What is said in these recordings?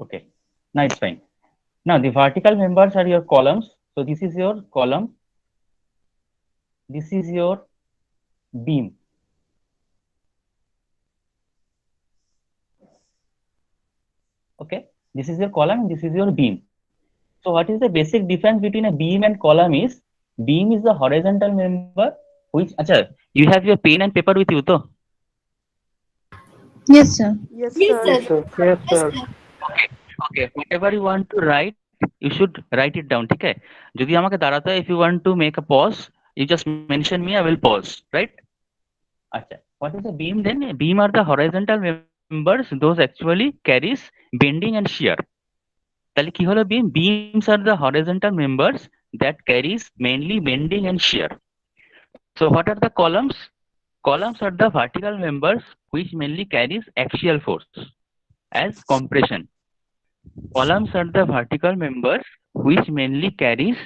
Okay. Now it's fine. Now the vertical members are your columns. So this is your column. This is your beam. Okay. This is your column and this is your beam. So what is the basic difference between a beam and column is beam is the horizontal member which acha, you have your pen and paper with you to Yes, sir. Yes, Yes, sir. sir. Yes, sir. Yes, Yes, sir. sir. okay whatever you want to write you should write it down ঠিক है যদি আমাকে দাঁড়াতে হয় if you want to make a pause you just mention me I will pause right acha what is a beam then a beam are the horizontal members those actually carries bending and shear তাহলে কি হলো beam beams are the horizontal members that carries mainly bending and shear. So what are the columns? Columns are the vertical members which mainly carries axial force as compression. Columns are the vertical members which mainly carries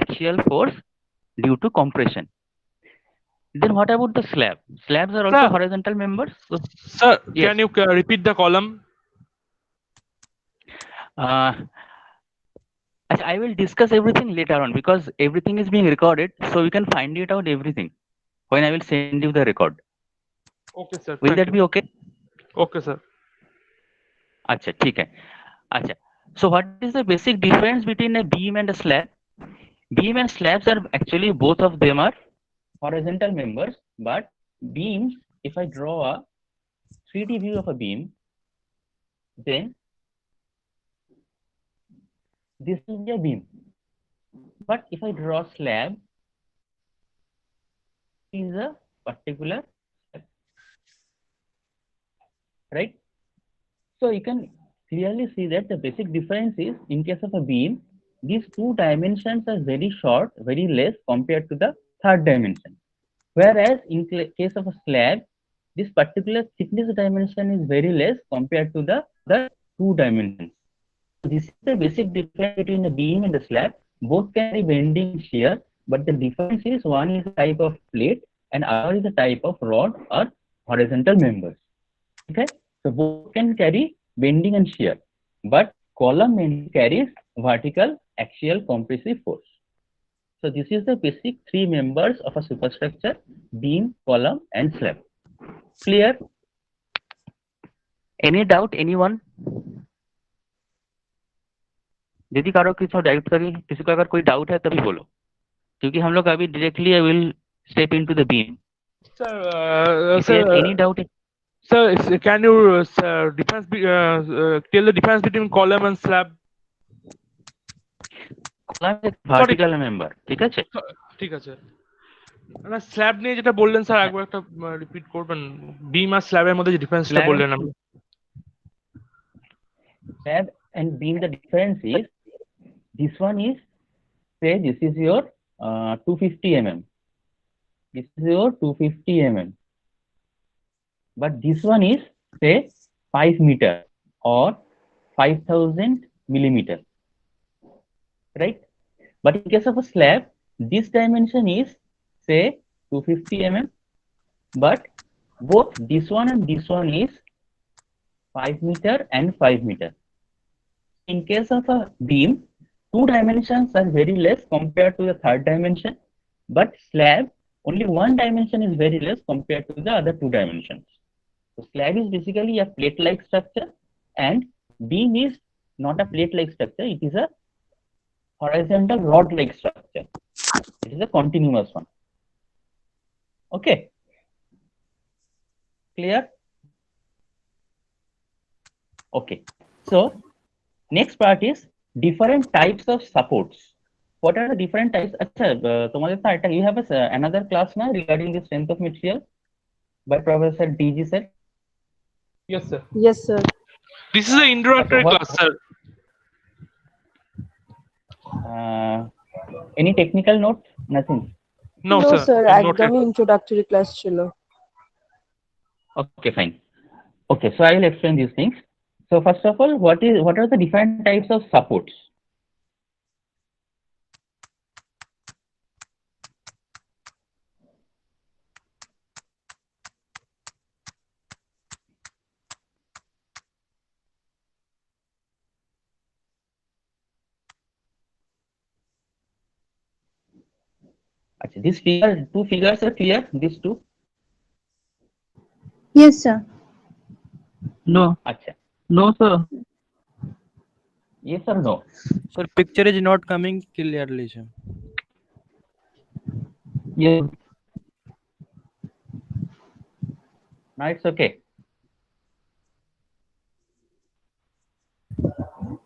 axial force due to compression. Then what about the slab? Slabs are also Sir, horizontal members. So sir, yes, can you repeat the column? uh, I will discuss everything later on because everything is being recorded, so we can find it out everything when I will send you the record. Okay, sir. Will Thank that you. be okay? Okay, sir. अच्छा ठीक है अच्छा so what is the basic difference between a beam and a slab beam and slabs are actually both of them are horizontal members but beams if I draw a 3D view of a beam then this will be a beam but if I draw slab is a particular slab, right so you can clearly see that the basic difference is in case of a beam these two dimensions are very short very less compared to the third dimension. Whereas in case of a slab, this particular thickness dimension is very less compared to the other two dimensions. This is the basic difference between a beam and a slab. Both carry bending and shear, but the difference is one is a type of plate and other is a type of rod or horizontal members. Okay, so both can carry bending and shear, but column mainly carries vertical axial compressive force. So this is the basic three members of a superstructure: beam, column, and slab. Clear? Any doubt? Anyone? यदि कारो किसी doubt करी किसी को अगर कोई doubt है तभी बोलो क्योंकि हम लोग अभी directly I will step into the beam Sir, if you have any doubt sir, can you tell the difference between column and slab? Column এক Sorry, ভার্টিক্যাল মেম্বার ঠিক আছে ঠিক আছে। না স্ল্যাব নিয়ে যেটা বললেন স্যার একবার একটা রিপিট করবেন বিম আর স্ল্যাবের মধ্যে যে ডিফারেন্সটা slab বললেন আপনি slab and beam the difference is this one is say this is your 250 mm this is your 250 mm but this one is say 5 meter or 5000 millimeter right but in case of a slab this dimension is say 250 mm but both this one and this one is 5 meter and 5 meter in case of a beam two dimensions are very less compared to the third dimension but slab only one dimension is very less compared to the other two dimensions. So slab is basically a plate-like structure and beam is not a plate-like structure, it is a horizontal rod-like structure. It is a continuous one. Okay, clear? Okay, so next part is different types of supports. What are the different types? अच्छा, तुम्हारे साथ you have another class now regarding the strength of material by Professor DG sir. yes sir Yes, sir. this is an Okay, introductory what class sir uh, any technical note? Nothing. no No, sir sir. not yet একদমই introductory class ছিল। Okay, fine. Okay, so I will explain these things. So first of all, what are the different types of supports? Achha, this figure, two figures are clear, these two? Yes, sir. No, Achha, no, sir. yes or no? Sir, picture is not coming clearly, sir. Yes. Now it's okay.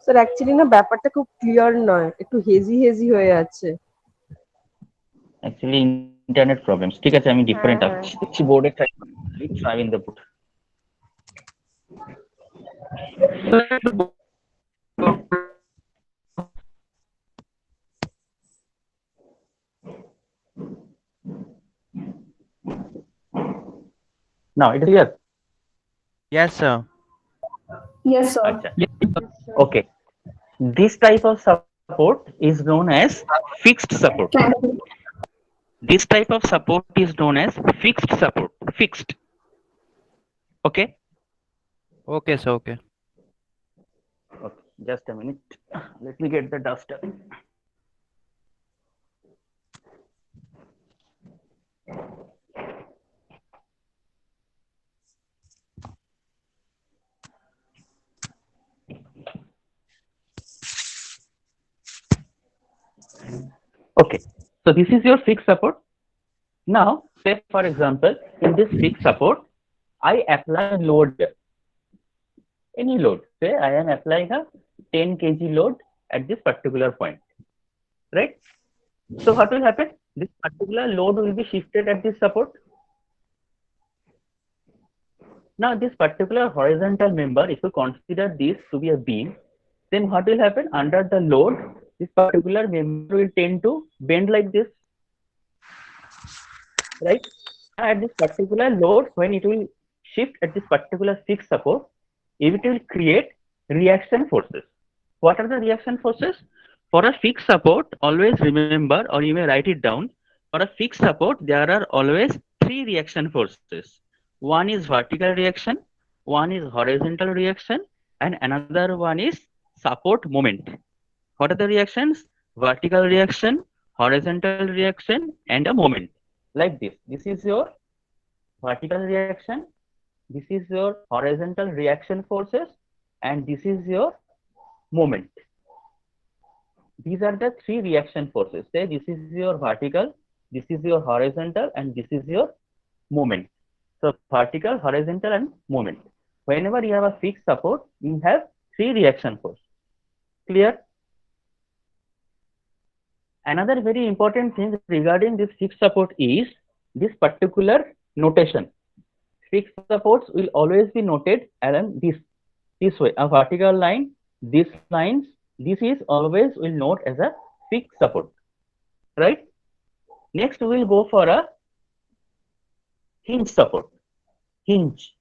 Sir actually না ব্যাপারটা খুব clear নয়, একটু hazy hazy হয়ে আছে। Actually, internet problems. ঠিক আছে, আমি different হ্যাঁ, কিছু বোর্ডে try try in the board. Now it is clear. Yes, sir. Yes, sir. Achha. Okay. This type of support is known as fixed support. This type of support is known as fixed support. Fixed. Okay. Okay, sir. Okay. Okay. Just a minute. Let me get the duster. Okay. So this is your fixed support. Now, say for example, in this fixed support, I apply a load here. Any load. Say I am applying a 10 kg load at this particular point. Right? So what will happen? This particular load will be shifted at this support. Now this particular horizontal member, if you consider this to be a beam, then what will happen? Under the load, this particular member will tend to bend like this. Right? At this particular load, when it will shift at this particular fixed support, it will create reaction forces. What are the reaction forces? For a fixed support, always remember, or you may write it down, for a fixed support, there are always three reaction forces. One is vertical reaction, one is horizontal reaction, and another one is support moment. What are the reactions? Vertical reaction, horizontal reaction, and a moment. Like this. This is your vertical reaction, this is your horizontal reaction forces, and this is your moment. These are the three reaction forces. Say this is your vertical, this is your horizontal, and this is your moment. So vertical, horizontal, and moment. Whenever you have a fixed support, you have three reaction forces. Clear? Another very important thing regarding this fixed support is this particular notation. Fixed supports will always be noted along this way. A vertical line, these lines, this is always will note as a fixed support. Right? Next, we will go for a hinge support. Hinge.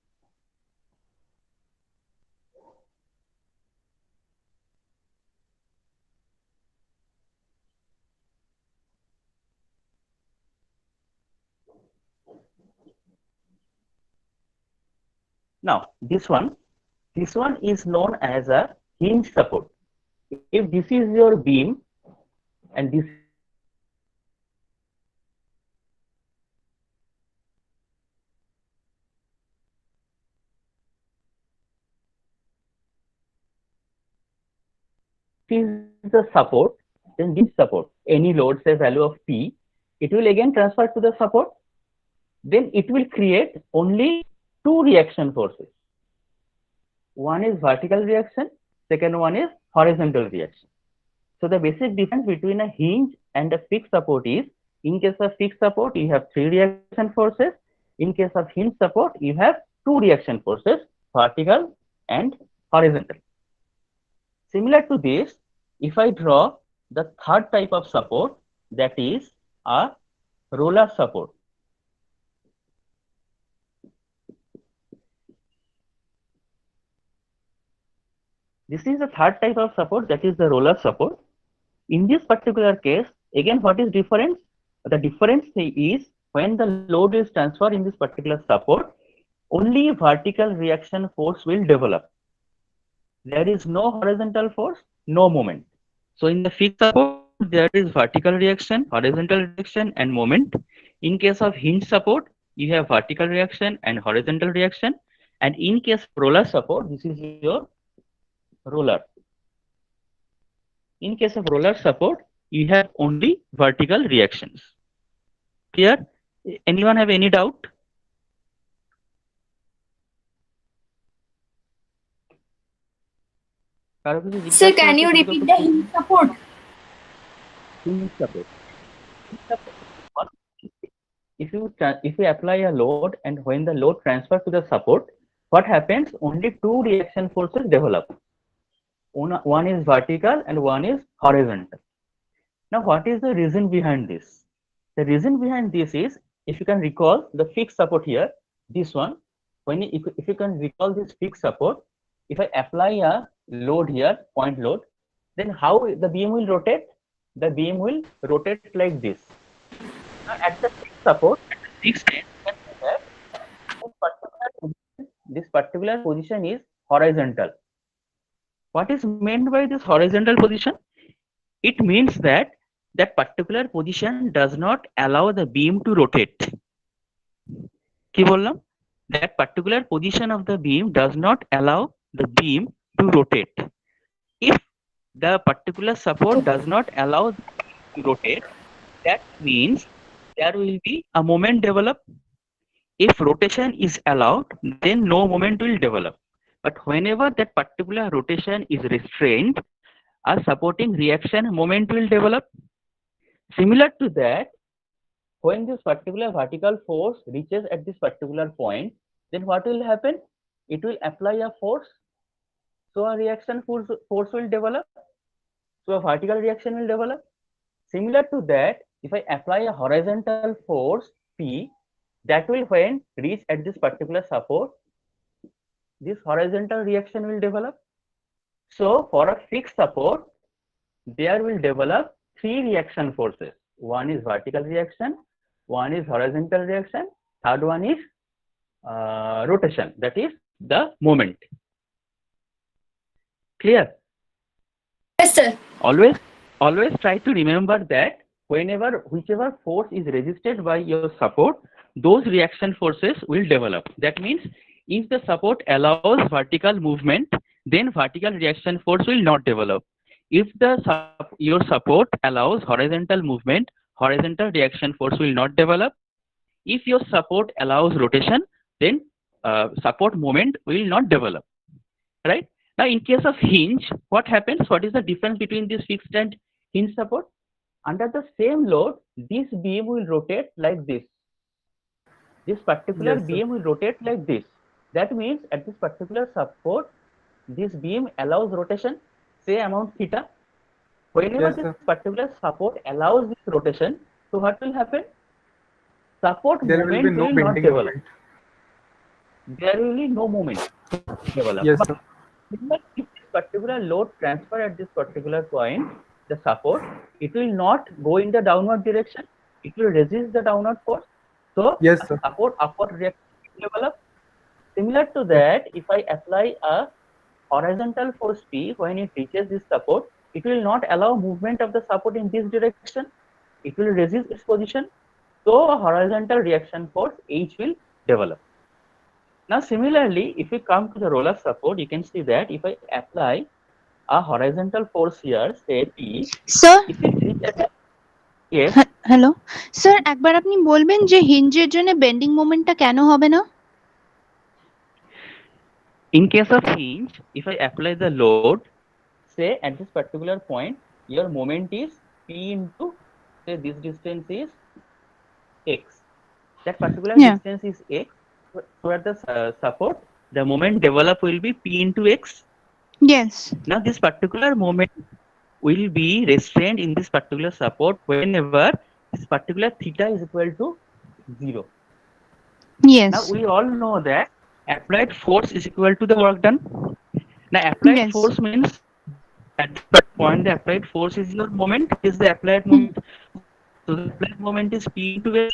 Now, this one is known as a hinge support. If this is your beam and this is the support, then this support, any load, say value of P, it will again transfer to the support. Then it will create only two reaction forces. One is vertical reaction, second one is horizontal reaction. So the basic difference between a hinge and a fixed support is, in case of fixed support, you have three reaction forces. In case of hinge support, you have two reaction forces, vertical and horizontal. Similar to this, if I draw the third type of support, that is a roller support. This is the third type of support, that is the roller support. In this particular case, again, what is difference? The difference is when the load is transferred in this particular support, only vertical reaction force will develop. There is no horizontal force, no moment. So in the fixed support, there is vertical reaction, horizontal reaction, and moment. In case of hinge support, you have vertical reaction and horizontal reaction. And in case of roller support, this is your roller. In case of roller support, you have only vertical reactions. Clear? Anyone have any doubt? Sir, can you repeat the hinge support? Hinge support. If you apply a load and when the load transfers to the support, what happens? Only two reaction forces develop. One is vertical and one is horizontal. Now, what is the reason behind this? The reason behind this is, if you can recall the fixed support here, this one, if you can recall this fixed support, if I apply a load here, point load, then how the beam will rotate? The beam will rotate like this. Now, at the fixed support, at the fixed end, you can see that this particular position is horizontal. What is meant by this horizontal position? It means that that particular position does not allow the beam to rotate. Ki bollam? That particular position of the beam does not allow the beam to rotate. If the particular support does not allow the beam to rotate, that means there will be a moment develop. If rotation is allowed, then no moment will develop. But whenever that particular rotation is restrained, a supporting reaction moment will develop. Similar to that, when this particular vertical force reaches at this particular point, then what will happen? It will apply a force. So a reaction force will develop. So a vertical reaction will develop. Similar to that, if I apply a horizontal force P, that will when reach at this particular support, this horizontal reaction will develop. So for a fixed support, there will develop three reaction forces. One is vertical reaction, one is horizontal reaction, third one is rotation, that is the moment. Clear? Yes, sir. Always try to remember that whichever force is resisted by your support, those reaction forces will develop. That means if the support allows vertical movement, then vertical reaction force will not develop. If your support allows horizontal movement, horizontal reaction force will not develop. If your support allows rotation, then support moment will not develop. Right? Now, in case of hinge, what happens? What is the difference between this fixed and hinge support? Under the same load, this beam will rotate like this. This particular beam will rotate like this. That means at this particular support, this beam allows rotation, say amount theta. Whenever this particular support allows this rotation, so what will happen? Support moment will not develop. There will be no moment develop. Yes, sir. But if this particular load transfer at this particular point, the support, it will not go in the downward direction. It will resist the downward force. So Yes, sir. support upward reaction will develop. Similar to that, if I apply a horizontal force P when it reaches this support, it will not allow movement of the support in this direction. It will resist its position. So a horizontal reaction force H will develop. Now similarly, if we come to the roller support, you can see that if I apply a horizontal force here, say P, Sir, if it reaches, yes, hello sir, একবার আপনি বলবেন যে হিঞ্জের জন্য bending মোমেন্টটা কেন হবে না? in case of hinge, if I apply the load, say at this particular point, your moment is P into, say this distance is X. That particular Yeah. distance is X. So at the support, the moment develop will be P into X. Yes. Now this particular moment will be restrained in this particular support whenever this particular theta is equal to 0. Yes. Now we all know that applied force is equal to the work done. Now applied Yes. force means at that point the applied force is your moment, is the applied moment. So the applied moment is P into A.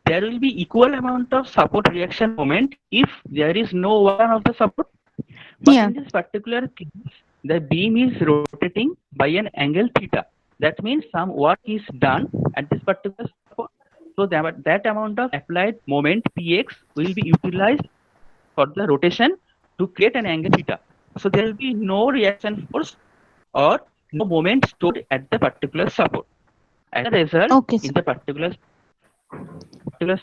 There will be equal amount of support reaction moment if there is no one of the support. But Yeah. in this particular case, the beam is rotating by an angle theta. That means some work is done at this particular support. So that amount of applied moment px will be utilized for the rotation to create an angle theta. So there will be no reaction force or no moment stored at the particular support. As a result, Okay, sir. in the particular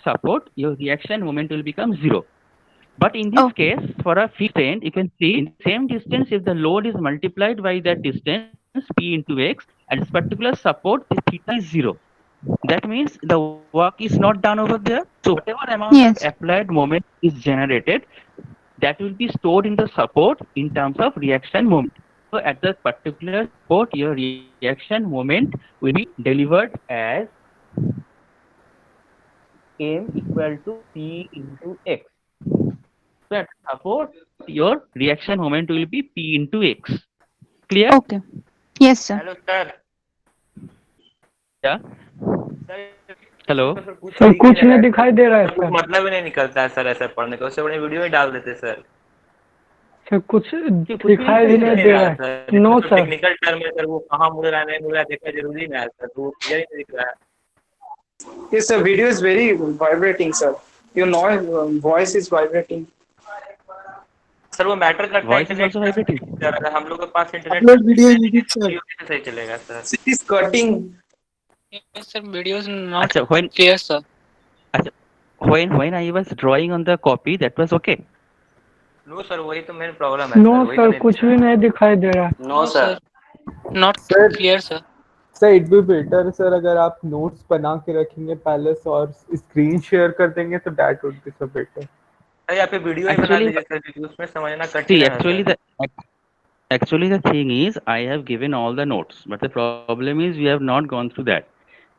support, your reaction moment will become zero. But in this Okay. case, for a fixed end, you can see in the same distance, if the load is multiplied by that distance, P into X, at this particular support, the theta is zero. That means the work is not done over there. So whatever amount of Yes. applied moment is generated, that will be stored in the support in terms of reaction moment. So at that particular support, your reaction moment will be delivered as M equal to P into X. So at support, your reaction moment will be P into X. Clear? Okay. Yes, sir. Hello sir Yeah. Sir Hello. इसमें कुछ sir दिख कुछ नहीं रहा नहीं है दिखाई sir दे रहा है कुछ सर। मतलब ही नहीं निकलता है सर ऐसा पढ़ने का उससे बड़े वीडियो ही डाल देते सर सर कुछ कुछ भी दिखाई भी नहीं नहीं दे रहा रहा है है। सर नो जो सर। टेक्निकल टर्म है सर वो कहाँ मुड़ रहा है नहीं मुड़ रहा है देखना जरूरी नहीं है सर वो क्लियर ही नहीं दिख रहा है Yes, the video is very vibrating, sir. Your noise, voice is vibrating. Sir वो मैटर करता है Voice is internet also vibrating. Sir अगर हम लोग के पास internet Upload video in YouTube, sir. कैसे सही चलेगा sir It is cutting. Yes, sir. Video is not Acha, clear, sir. when I was drawing on the copy, that was okay. No sir वही तो मेन प्रॉब्लम है no sir वही तो sir नहीं कुछ भी नहीं दिखाई दे रहा है। No sir Not Sir. clear, sir. Sir it be better sir अगर आप नोट्स बना के रखेंगे पहले से और स्क्रीन शेयर कर देंगे तो that would be so better. अरे आप वीडियो ही बना Actually, दीजिए सर क्योंकि उसमें समझना कठिन see, है ना sir actually the thing is, I have given all the notes, but the problem is we have not gone through that.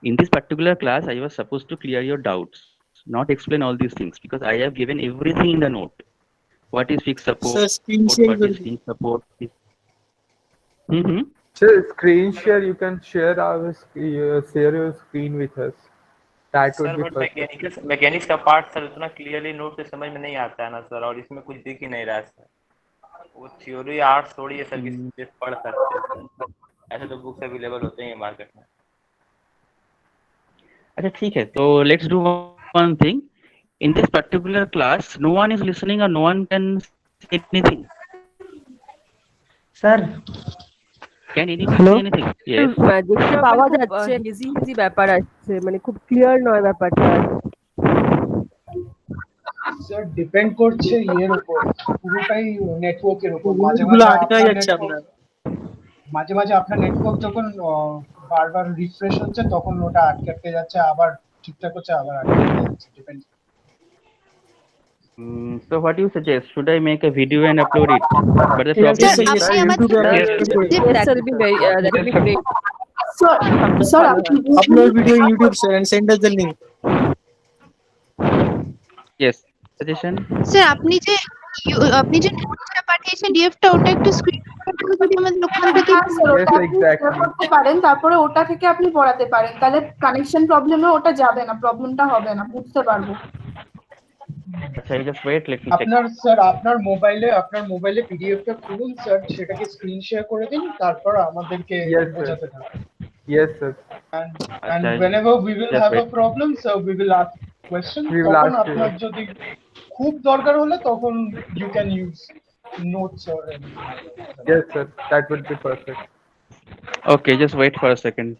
In this particular class, I was supposed to clear your doubts, not explain all these things, because I have given everything in the note. What is fixed support? Sir, screen share What will is fixed support? Mm-hmm. Sir screen share you can share your screen with us. That would sir be but perfect. Mechanics का part sir उतना clearly note से समझ में नहीं आता है ना sir और इसमें कुछ दिख ही नहीं रहा है सर वो थ्योरी आर्ट्स थोड़ी है सर कि सिर्फ पढ़ सकते हैं सर ऐसे तो बुक्स अवेलेबल होते हैं मार्केट में अच्छा ठीक है तो let's do one thing. In this particular class, no one is listening or no one can say anything. Sir. Can anyone Hello? say anything? Yes. দেখতে পাওয়া যাচ্ছে হেজি হেজি ব্যাপার আসছে মানে খুব ক্লিয়ার নয় ব্যাপারটা। স্যার ডিপেন্ড করছে এর উপর পুরোটাই নেটওয়ার্কের উপর মাঝে গুলো মাঝে আটকা আপনার যাচ্ছে আপনার। মাঝে মাঝে আপনার নেটওয়ার্ক যখন বারবার রিফ্রেশ হচ্ছে তখন ওটা আটকে যাচ্ছে আবার ঠিকঠাক হচ্ছে আবার আটকে যাচ্ছে depend So what do you suggest? Should I make a video and upload it? But the Yes, problem Sir, is আপনি আমার YouTube থেকে Yes, that will be very that will be great. Sir, upload video in YouTube, sir, and send us the link. yes. Suggestion. Sir আপনি যে নোটসটা পাঠিয়েছেন ডিএফটা ওটা একটু screenshot করে যদি আমাদের ওখান থেকে Yes, exactly. করতে পারেন তারপরে ওটা থেকে আপনি পড়াতে পারেন তাহলে কানেকশন প্রবলেমে ওটা যাবে না প্রবলেমটা হবে না বুঝতে পারবো আচ্ছা just wait, let me check. আপনার মোবাইলে পিডিএফটা খুলুন স্যার সেটাকে স্ক্রিন শেয়ার করে দিন তারপর আমাদেরকে Yes, sir. বোঝাতে থাকুন Yes, sir. and আচ্ছা, whenever we will just have a wait. problem so we will ask question We will তখন ask you. আপনার যদি খুব দরকার হলে তখন you can use notes or anything. Yes, sir. That would be perfect. Okay, just wait for a second.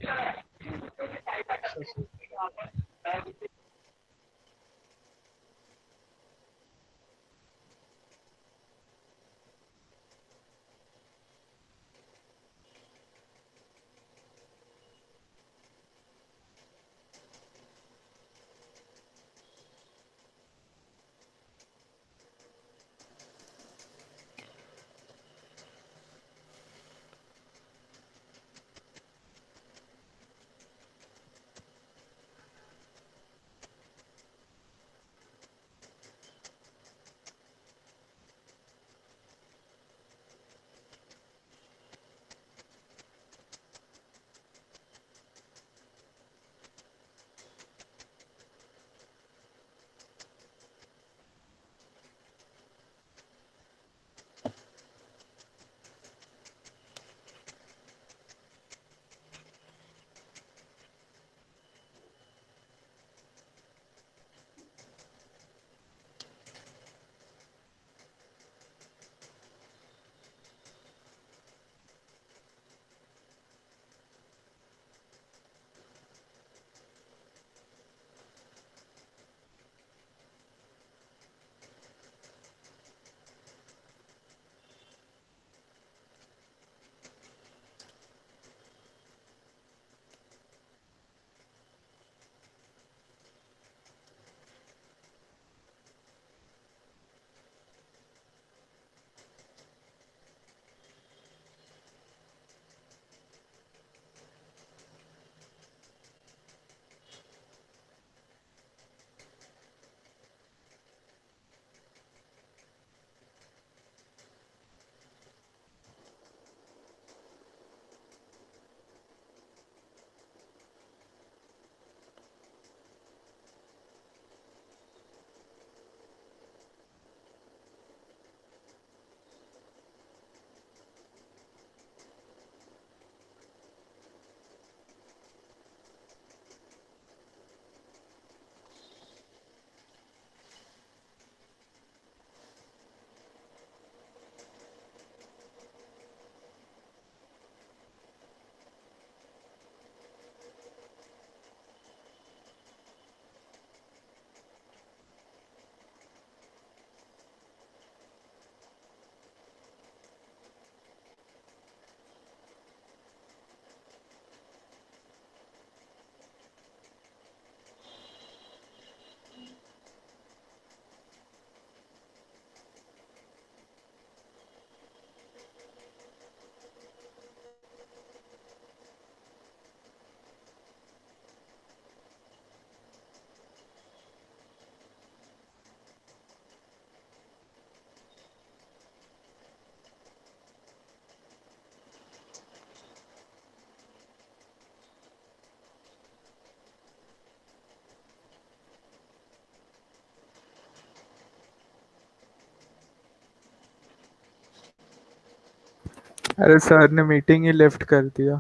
अरे sir ने meeting ही left कर दिया।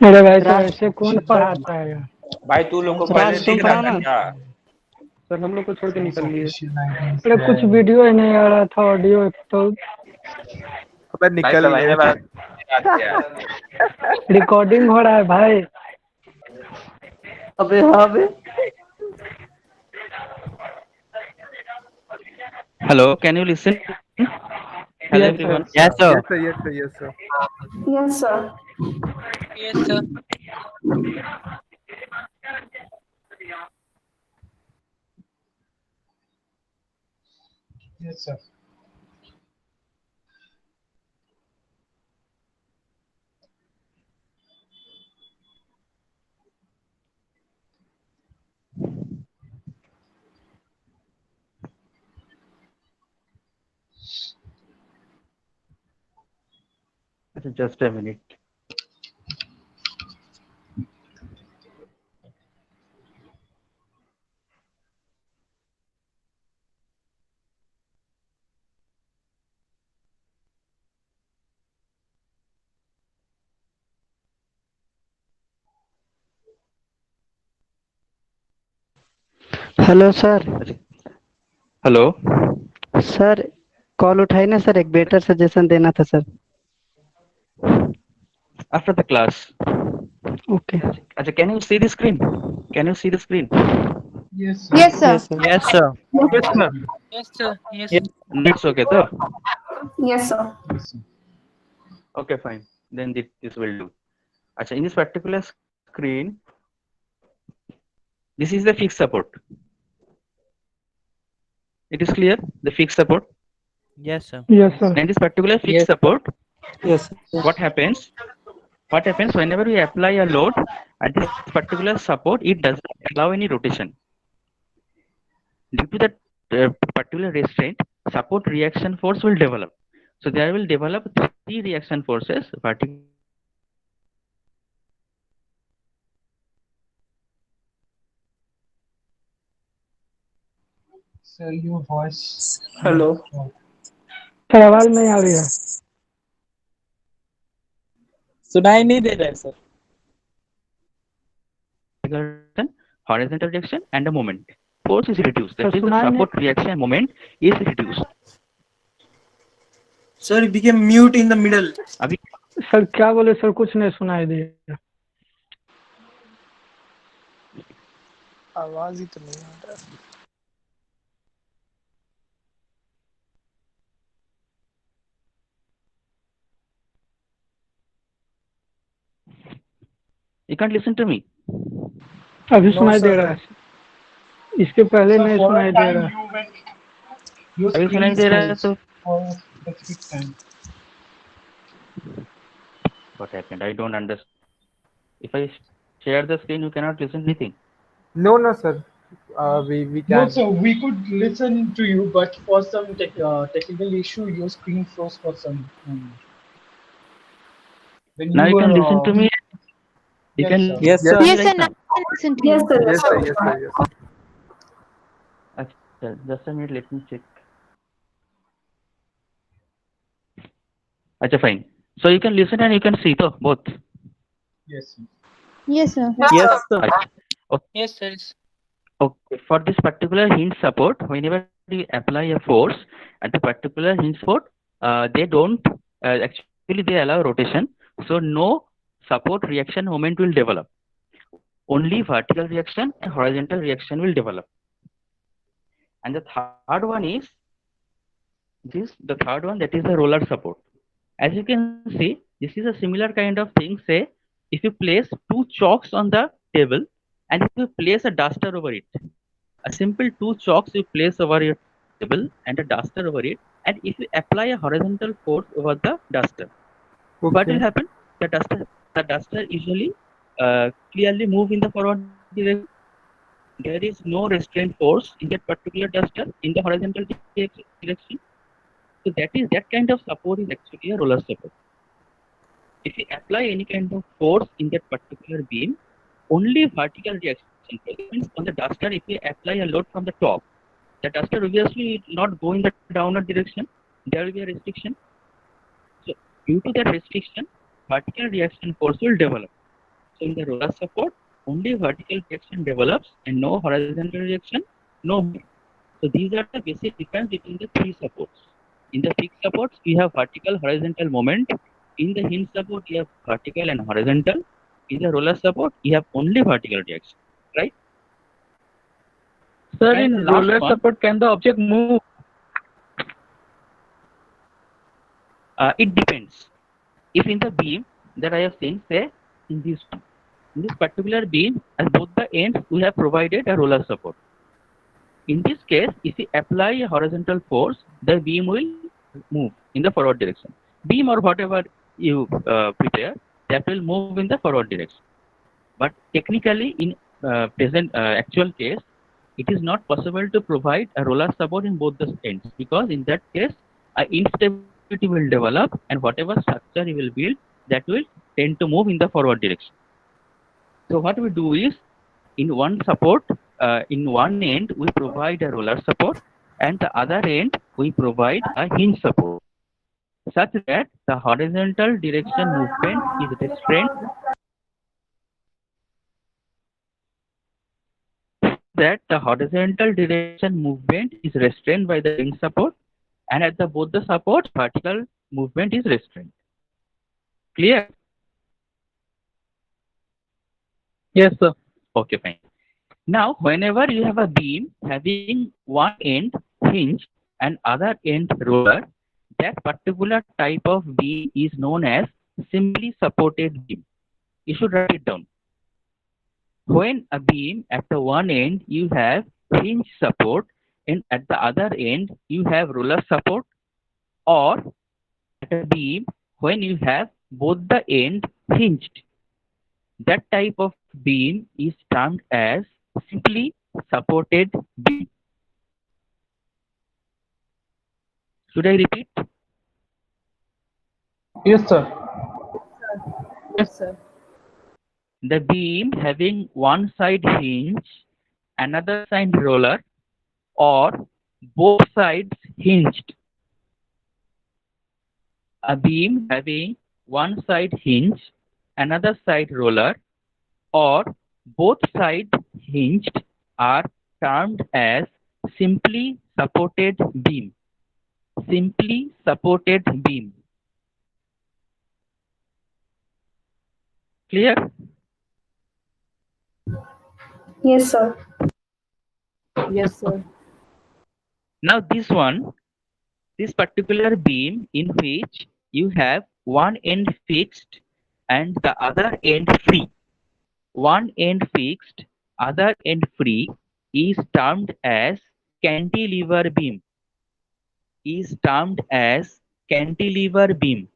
अरे भाई तो ऐसे कौन पढ़ाता है यार? भाई तू लोग को पहले राज तुम दिख रहा पढ़ाओ था ना। क्या? सर हम लोग को छोड़ के निकल लिए। Official IDs अरे कुछ है। वीडियो ही नहीं आ रहा था, ऑडियो तो अबे निकल भाई गए। बात यार। रिकॉर्डिंग हो रहा है भाई। अबे हाँ बे। Hello, can you listen? Hello Yes, everyone. sir. Yes, sir. Yes sir, yes sir, yes sir. Yes, sir. Yes, sir. Yes, sir. Just a minute. Hello sir. Hello. Sir call उठाई ना sir, एक better suggestion देना था sir. After the class. Okay. अच्छा, can you see the screen? Can you see the screen? Yes, sir. Yes, sir. Yes sir. Yes, sir. Yes, sir. Yes sir. Yes Yes. That's okay, though. Yes, sir. Yes, sir. Okay, fine. Then this will do. Acha, in this particular screen, this is the fixed support. It is clear? The fixed support. Yes, sir. Yes, sir. In this particular fixed support, yes what happens? What happens whenever we apply a load at this particular support, it does not allow any rotation. Due to that particular restraint, support reaction force will develop. So there will develop three reaction forces: vertical. Sir, your voice. Hello. Sir आवाज नहीं आ रही है। सुनाई नहीं दे रहा है sir. Reaction, horizontal reaction, and a moment. Force is reduced. That So is, the Sunay ne- support reaction moment is reduced. Sir became mute in the middle. अभी sir क्या बोले सर, कुछ नहीं सुनाई दिया। आवाज ही तो नहीं आ रहा। you can't listen to me. अभी No, सुनाई sir. दे रहा है, इसके पहले Sir, नहीं for a सुनाई दे time रहा। you went. Your अभी screen सुनाई दे रहा है froze तो for a specific time. what happened? I don't understand. If I share the screen, you cannot listen anything. No, no, sir. We No, can. sir, we could listen to you, but for some technical issue, your screen froze for some. When Now you were, can listen to me. You yes, can sir. Yes, listen sir. to me Yes, sir. right Now now. I can listen to Yes, you. sir. Yes sir, yes sir, yes sir. अच्छा, just a minute, let me check. अच्छा, fine. So you can listen and you can see, though, both. Yes, sir. Yes, sir. Yes, sir. Okay. Yes, sir. Okay. For this particular hinge support, whenever you apply a force at the particular hinge support, they don't actually they allow rotation. So no support reaction moment will develop. Only vertical reaction and horizontal reaction will develop. And the third one is the third one, that is the roller support. As you can see, this is a similar kind of thing. Say, if you place two chalks on the table and if you place a duster over it, a simple two chalks you place over your table and a duster over it, and if you apply a horizontal force over the duster, what will Okay. happen? The duster usually clearly move in the forward direction. There is no restraint force in that particular duster in the horizontal direction. So that kind of support is actually a roller support. If you apply any kind of force in that particular beam, only vertical reaction means on the duster. If you apply a load from the top, the duster obviously will not go in the downward direction. There will be a restriction. So due to that restriction, vertical reaction force will develop. So in the roller support, only vertical reaction develops and no horizontal reaction, no more. So these are the basic difference between the three supports. In the fixed supports, you have vertical, horizontal moment. In the hinge support, you have vertical and horizontal. In the roller support, you have only vertical reaction, right? Sir, And in last roller one, support, can the object move? it depends. If in the beam that I have seen, say in this one, in this particular beam, at both the ends, we have provided a roller support. In this case, if you apply a horizontal force, the beam will move in the forward direction. Beam or whatever you prepare, that will move in the forward direction. But technically, in actual case, it is not possible to provide a roller support in both the ends, because in that case, instability will develop, and whatever structure you will build, that will tend to move in the forward direction. So what we do is, in one support, in one end we provide a roller support, and the other end we provide a hinge support, such that the horizontal direction movement is restrained. That the horizontal direction movement is restrained by the hinge support, and at the both the supports, vertical movement is restrained. Clear? Yes, sir. Okay, fine. Now, whenever you have a beam having one end hinge and other end roller, that particular type of beam is known as simply supported beam. You should write it down. When a beam at the one end you have hinge support, and at the other end you have roller support, or at a beam when you have both the end hinged, that type of beam is termed as simply supported beam. Should I repeat? Yes, sir. Yes, sir. The beam having one side hinge, another side roller, or both sides hinged. A beam having one side hinge, another side roller, or both sides hinged are termed as simply supported beam. Simply supported beam. Clear? Yes, sir. Yes, sir. Now this particular beam in which you have one end fixed and the other end free. One end fixed, other end free is termed as cantilever beam. Is termed as cantilever beam.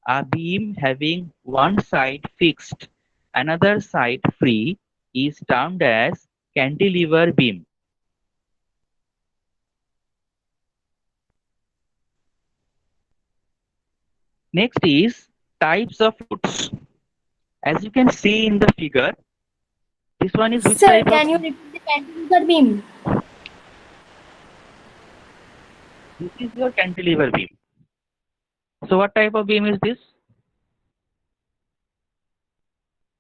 A beam having one side fixed, another side free is termed as cantilever beam. Next is types of loads. As you can see in the figure, this one is which Sir, type can of... you repeat the cantilever beam? This is your cantilever beam. So what type of beam is this?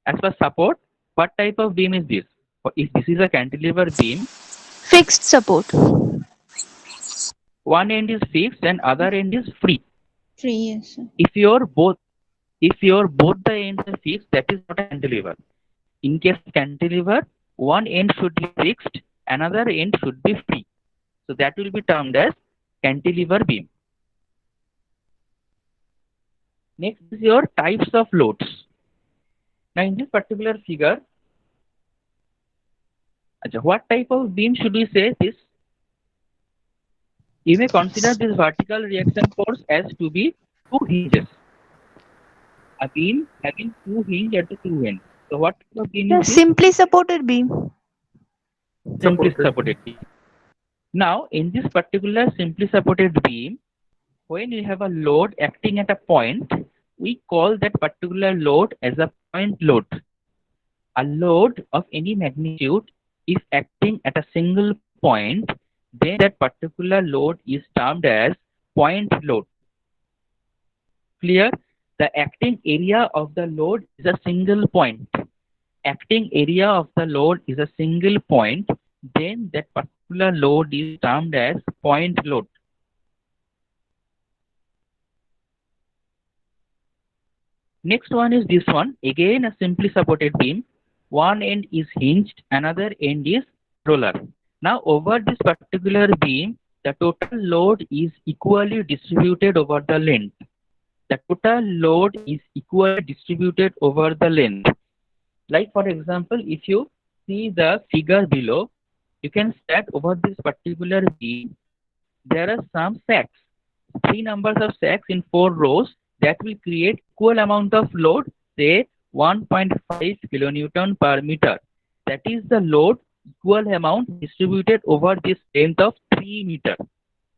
As per support, what type of beam is this? If this is a cantilever beam, Fixed support. one end is fixed and other end is free. Free, yes, sir. If your both the ends are fixed, that is not a cantilever. In case cantilever, one end should be fixed, another end should be free. So that will be termed as cantilever beam. Next is your types of loads. Now in this particular figure, what type of beam should we say this? You may consider this vertical reaction force as to be two hinges. A beam having two hinges at the two ends. So what type of beam is this? Simply supported beam. Simply supported beam. Now, in this particular simply supported beam, when you have a load acting at a point, we call that particular load as a point load. A load of any magnitude is acting at a single point, then that particular load is termed as point load. Clear? The acting area of the load is a single point. Acting area of the load is a single point, then that particular load is termed as point load. Next one is this one. Again, a simply supported beam. One end is hinged, another end is roller. Now, over this particular beam, the total load is equally distributed over the length. The total load is equally distributed over the length. Like for example, if you see the figure below, you can see that over this particular beam, there are some sacks, 3 numbers of sacks in 4 rows that will create equal amount of load, say 1.5 kilonewton per meter. That is the load equal amount distributed over this length of 3 meter.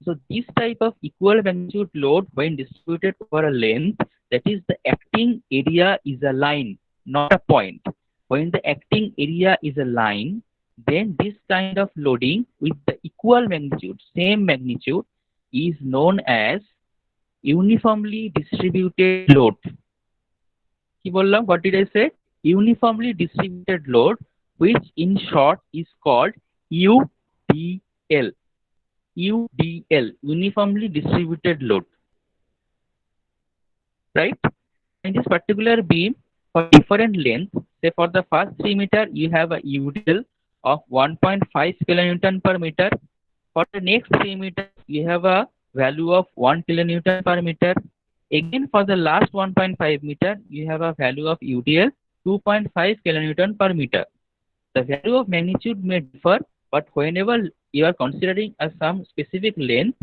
So this type of equal magnitude load when distributed over a length, that is the acting area is a line, not a point. When the acting area is a line, then this kind of loading with the equal magnitude, same magnitude, is known as uniformly distributed load. What did I say? Uniformly distributed load, which in short is called UDL. UDL, uniformly distributed load. Right? In this particular beam, for different length, say for the first 3 meter, you have a UDL of 1.5 kilonewton per meter. For the next 3 meters, you have a value of 1 kilonewton per meter. Again, for the last 1.5 meter, you have a value of UDL 2.5 kilonewton per meter. The value of magnitude may differ, but whenever you are considering some specific length,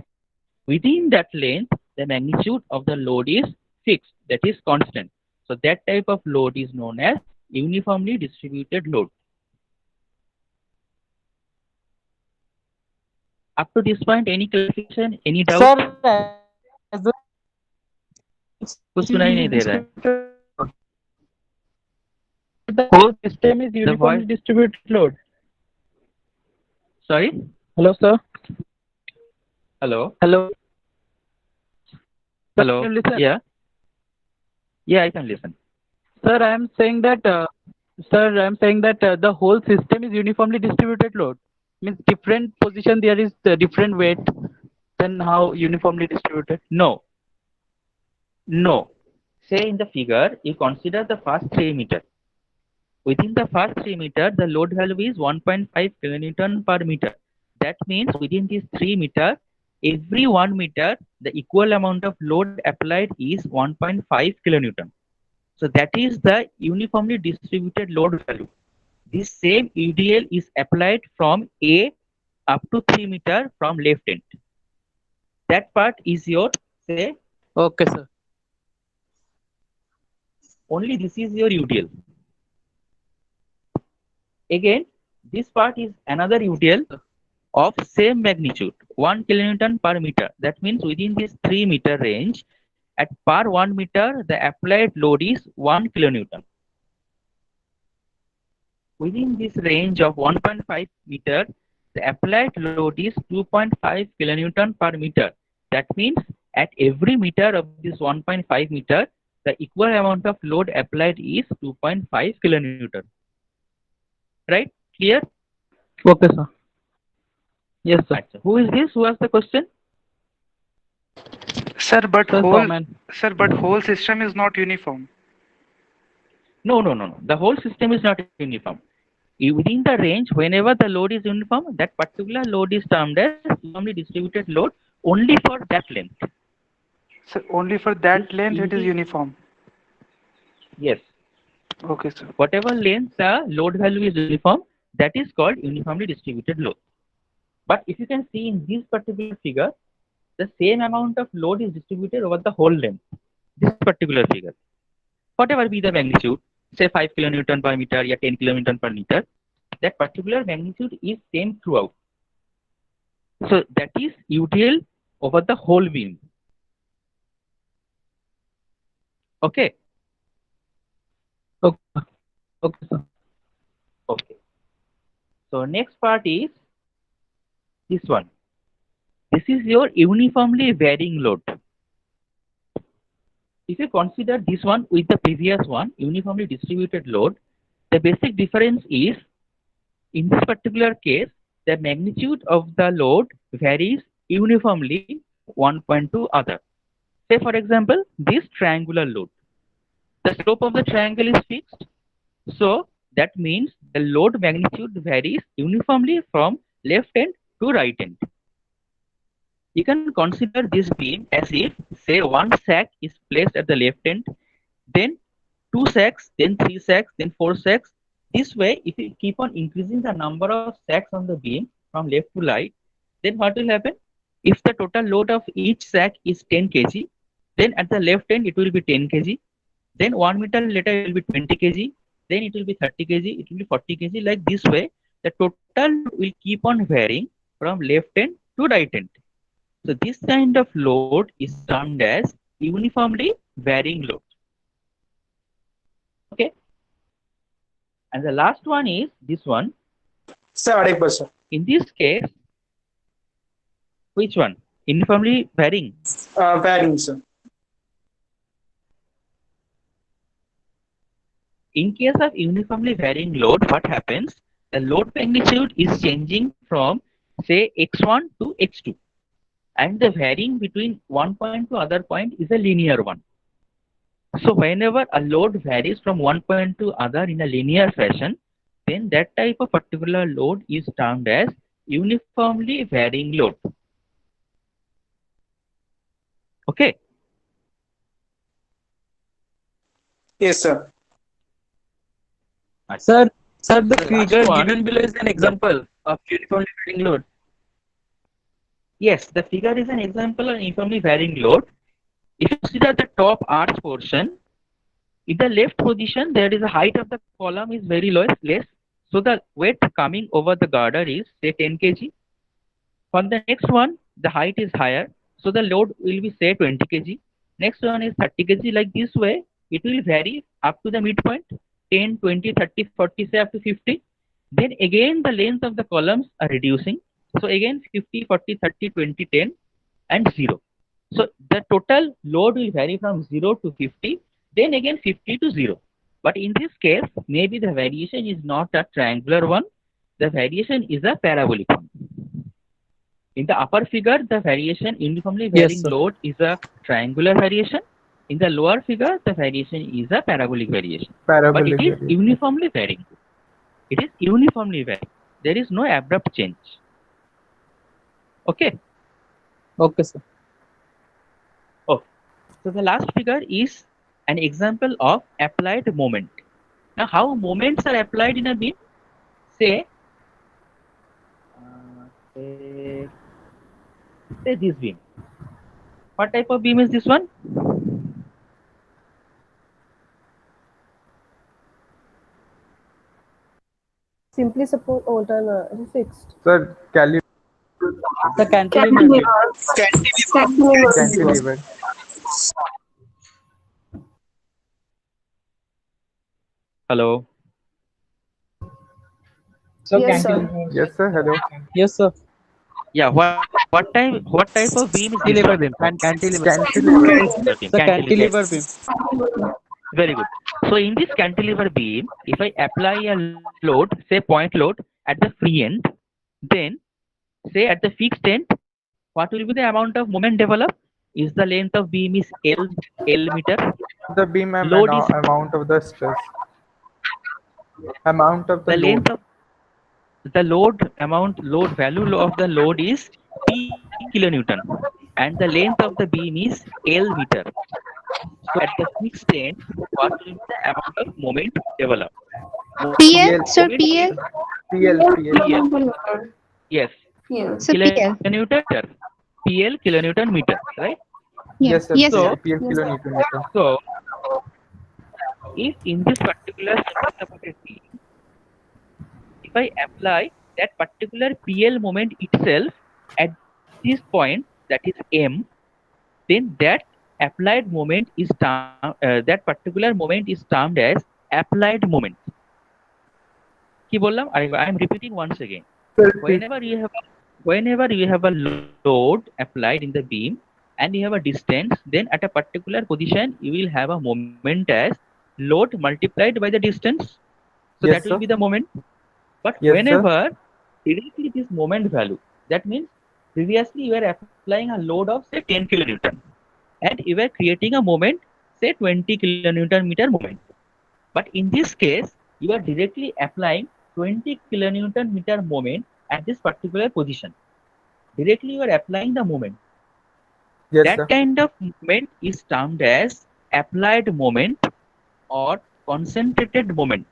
within that length, the magnitude of the load is fixed, that is constant. So that type of load is known as uniformly distributed load. Up to this point, any clarification, any doubt? Sir, कुछ सुनाई नहीं दे रहा है. the whole system is uniformly voice- distributed load. Sorry? Hello, sir. Hello? Hello. Sir, Hello? can you listen? Yeah? Yeah, I can listen. Sir, I am saying that the whole system is uniformly distributed load. Means different position there is different weight. Then how uniformly distributed? No. No. Say in the figure, you consider the first 3 meter. Within the first 3 meter, the load value is 1.5 kilonewton per meter. That means within these 3 meter, every 1 meter, the equal amount of load applied is 1.5 kilonewton. So that is the uniformly distributed load value. This same UDL is applied from A up to 3 meter from left end. That part is your, say, Okay, sir. only this is your UDL. Again, this part is another UDL of same magnitude, 1 kilonewton per meter. That means within this 3 meter range, at per 1 meter, the applied load is 1 kilonewton. Within this range of 1.5 meter, the applied load is 2.5 kilonewton per meter. That means at every meter of this 1.5 meter, the equal amount of load applied is 2.5 kilonewton. Right? Clear? Okay, sir. Yes, sir. Achha. Who is this? Who asked the question? Sir, but Sir, whole system is not uniform. No. The whole system is not uniform. Within the range, whenever the load is uniform, that particular load is termed as uniformly distributed load only for that length. So only for that This length it is easy- uniform. Yes. Okay, sir. Whatever length the load value is uniform, that is called uniformly distributed load. But if you can see in this particular figure, the same amount of load is distributed over the whole length. This particular figure. Whatever be the magnitude, say 5 kilonewton per meter or 10 kilonewton per meter, that particular magnitude is same throughout. So that is UDL over the whole beam. Okay. Okay, sir. Okay. So next part is this one. This is your uniformly varying load. If you consider this one with the previous one, uniformly distributed load, the basic difference is, in this particular case, the magnitude of the load varies uniformly one point to other. Say for example, this triangular load. The slope of the triangle is fixed. So that means the load magnitude varies uniformly from left end to right end. You can consider this beam as if, say, one sack is placed at the left end, then two sacks, then three sacks, then four sacks. This way, if you keep on increasing the number of sacks on the beam from left to right, then what will happen? If the total load of each sack is 10 kg, then at the left end it will be 10 kg. Then 1 meter later it will be 20 kg. Then it will be 30 kg. It will be 40 kg. Like this way, the total will keep on varying from left end to right end. So this kind of load is termed as uniformly varying load. Okay. And the last one is this one. 100%. In this case, which one? Uniformly varying? Varying, sir. In case of uniformly varying load, what happens? The load magnitude is changing from, say, x1 to x2. And the varying between one point to other point is a linear one. So whenever a load varies from one point to other in a linear fashion, then that type of particular load is termed as uniformly varying load. Okay. Yes, sir. Sir, the The figure last one- given below is an example of uniformly varying load. Yes, the figure is an example of uniformly varying load. If you consider the top arch portion, in the left position, there is a height of the column is very less. So the weight coming over the girder is, say, 10 kg. For the next one, the height is higher. So the load will be, say, 20 kg. Next one is 30 kg. Like this way, it will vary up to the midpoint, 10, 20, 30, 40, say up to 50. Then again, the length of the columns are reducing. So again, 50, 40, 30, 20, 10, and 0. So the total load will vary from 0 to 50, then again 50 to 0. But in this case, maybe the variation is not a triangular one. The variation is a parabolic one. In the upper figure, the variation uniformly varying load is a triangular variation. In the lower figure, the variation is a parabolic variation. But it is uniformly varying. It is uniformly varying. There is no abrupt change. Okay. Okay, sir. Oh, so the last figure is an example of applied moment. Now, how moments are applied in a beam? Say this beam. What type of beam is this one? Simply suppose fixed. Sir, The cantilever. cantilever. Hello. So Yes, sir. cantilever. Yes, sir. Hello. Yes, sir. Yeah. What type of beam is this Cantilever one? beam. Cantilever. Cantilever beam. The cantilever beam. Very good. So in this cantilever beam, if I apply a load, say point load at the free end, then say at the fixed end, what will be the amount of moment developed? Is the length of beam is L meter. The beam Load is amount of the stress. Amount of the the load. length of the load value of the load is P kilonewton, and the length of the beam is L meter. So at the fixed end, what will be the amount of moment developed? PL, sir, PL. PL. Yes. Yes. So PL. Kilonewton meter. PL kilonewton meter, right? Yes, sir. Yes, So- sir. PL kilonewton meter. So if in this particular semi-supported beam, if I apply that particular PL moment itself at this point, that is M, then that applied moment is that particular moment is termed as applied moment. কি বললাম? I am repeating once again. Whenever you have whenever you have a load applied in the beam and you have a distance, then at a particular position you will have a moment as load multiplied by the distance. So Yes, that will sir. be the moment. But Yes, sir. whenever directly this moment value, that means previously you were applying a load of say 10 kilonewton and you were creating a moment say 20 kilonewton meter moment. But in this case, you are directly applying 20 kilonewton meter moment at this particular position. Directly you are applying the moment. Yes, That sir. kind of moment is termed as applied moment or concentrated moment.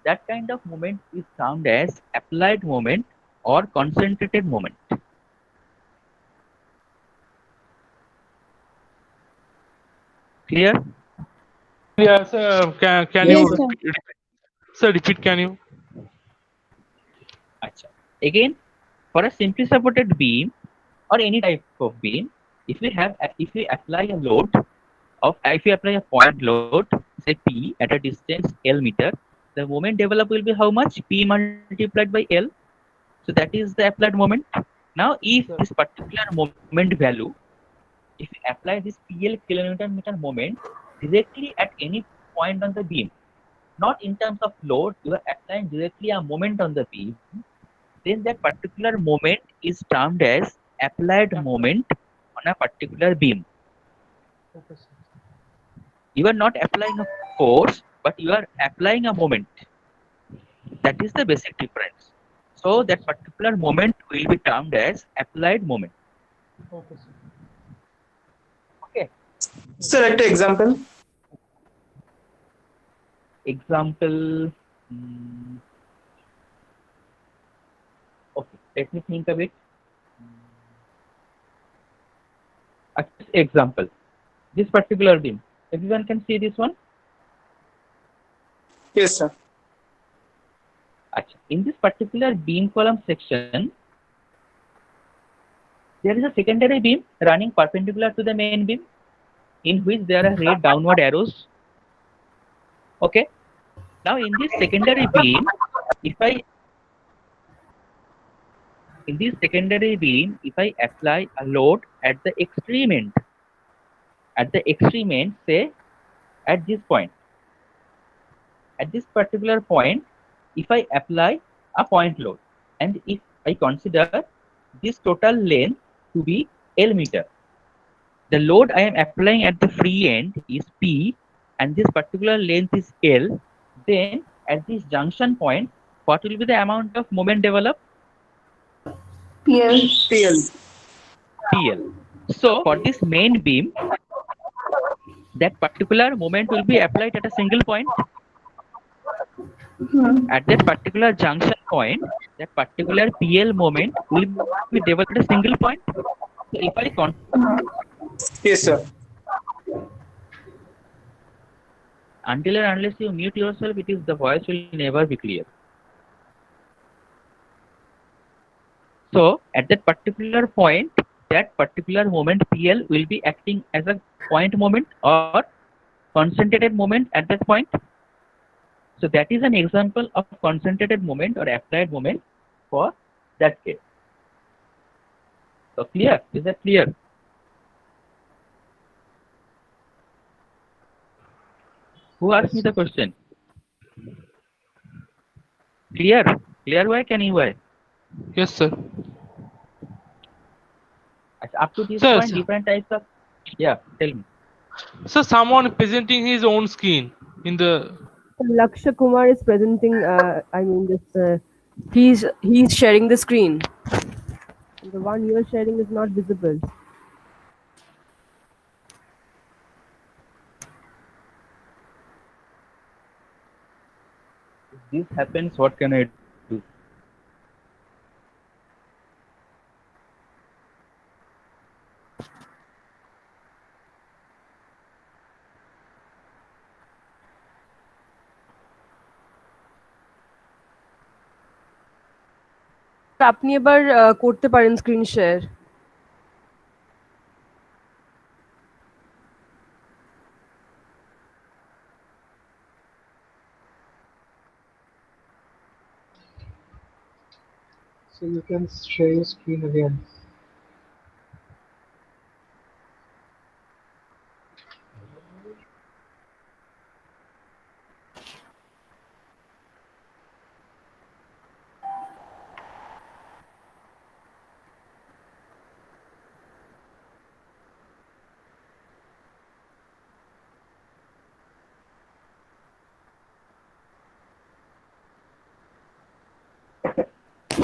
That kind of moment is termed as applied moment or concentrated moment. Clear? Yeah, sir. Can Yes, you sir. repeat? Sir, repeat? Can you? Acha. Again, for a simply supported beam or any type of beam, if we apply a load of if you apply a point load, say P at a distance L meter, the moment developed will be how much? P multiplied by L. So that is the applied moment. Now, if this particular moment value, if you apply this PL kilonewton meter moment directly at any point on the beam, not in terms of load, you are applying directly a moment on the beam, then that particular moment is termed as applied moment on a particular beam. Okay, sir. You are not applying a force, but you are applying a moment. That is the basic difference. So that particular moment will be termed as applied moment. Okay, sir. Okay. Select an example. Example. Okay. Let me think of it. Example. This particular beam. Everyone can see this one. Yes, sir. In this particular beam column section, there is a secondary beam running perpendicular to the main beam, in which there are red downward arrows. Okay. Now in this secondary beam, if I apply a load at the extreme end, say at this point, at this particular point, if I apply a point load, and if I consider this total length to be L meter, the load I am applying at the free end is P, and this particular length is L, then at this junction point, what will be the amount of moment developed? PL. PL. So for this main beam, that particular moment will be applied at a single point. At that particular junction point, that particular PL moment will be developed at a single point. So if I Yes, sir. until and unless you mute yourself, the voice will never be clear. So at that particular point, that particular moment PL will be acting as a point moment or concentrated moment at that point. So that is an example of concentrated moment or applied moment for that case. So clear? Is that clear? Who asked me the question? Clear? Clear why? Can you why? Yes, sir. Up to this Sir, point, different types of. Yeah, tell me. So someone presenting his own screen in the. Laksha Kumar is presenting. I mean, this. He's sharing the screen. The one you are sharing is not visible. If this happens, what can I do? আপনি এবার করতে পারেন screen share. So you can share your screen again.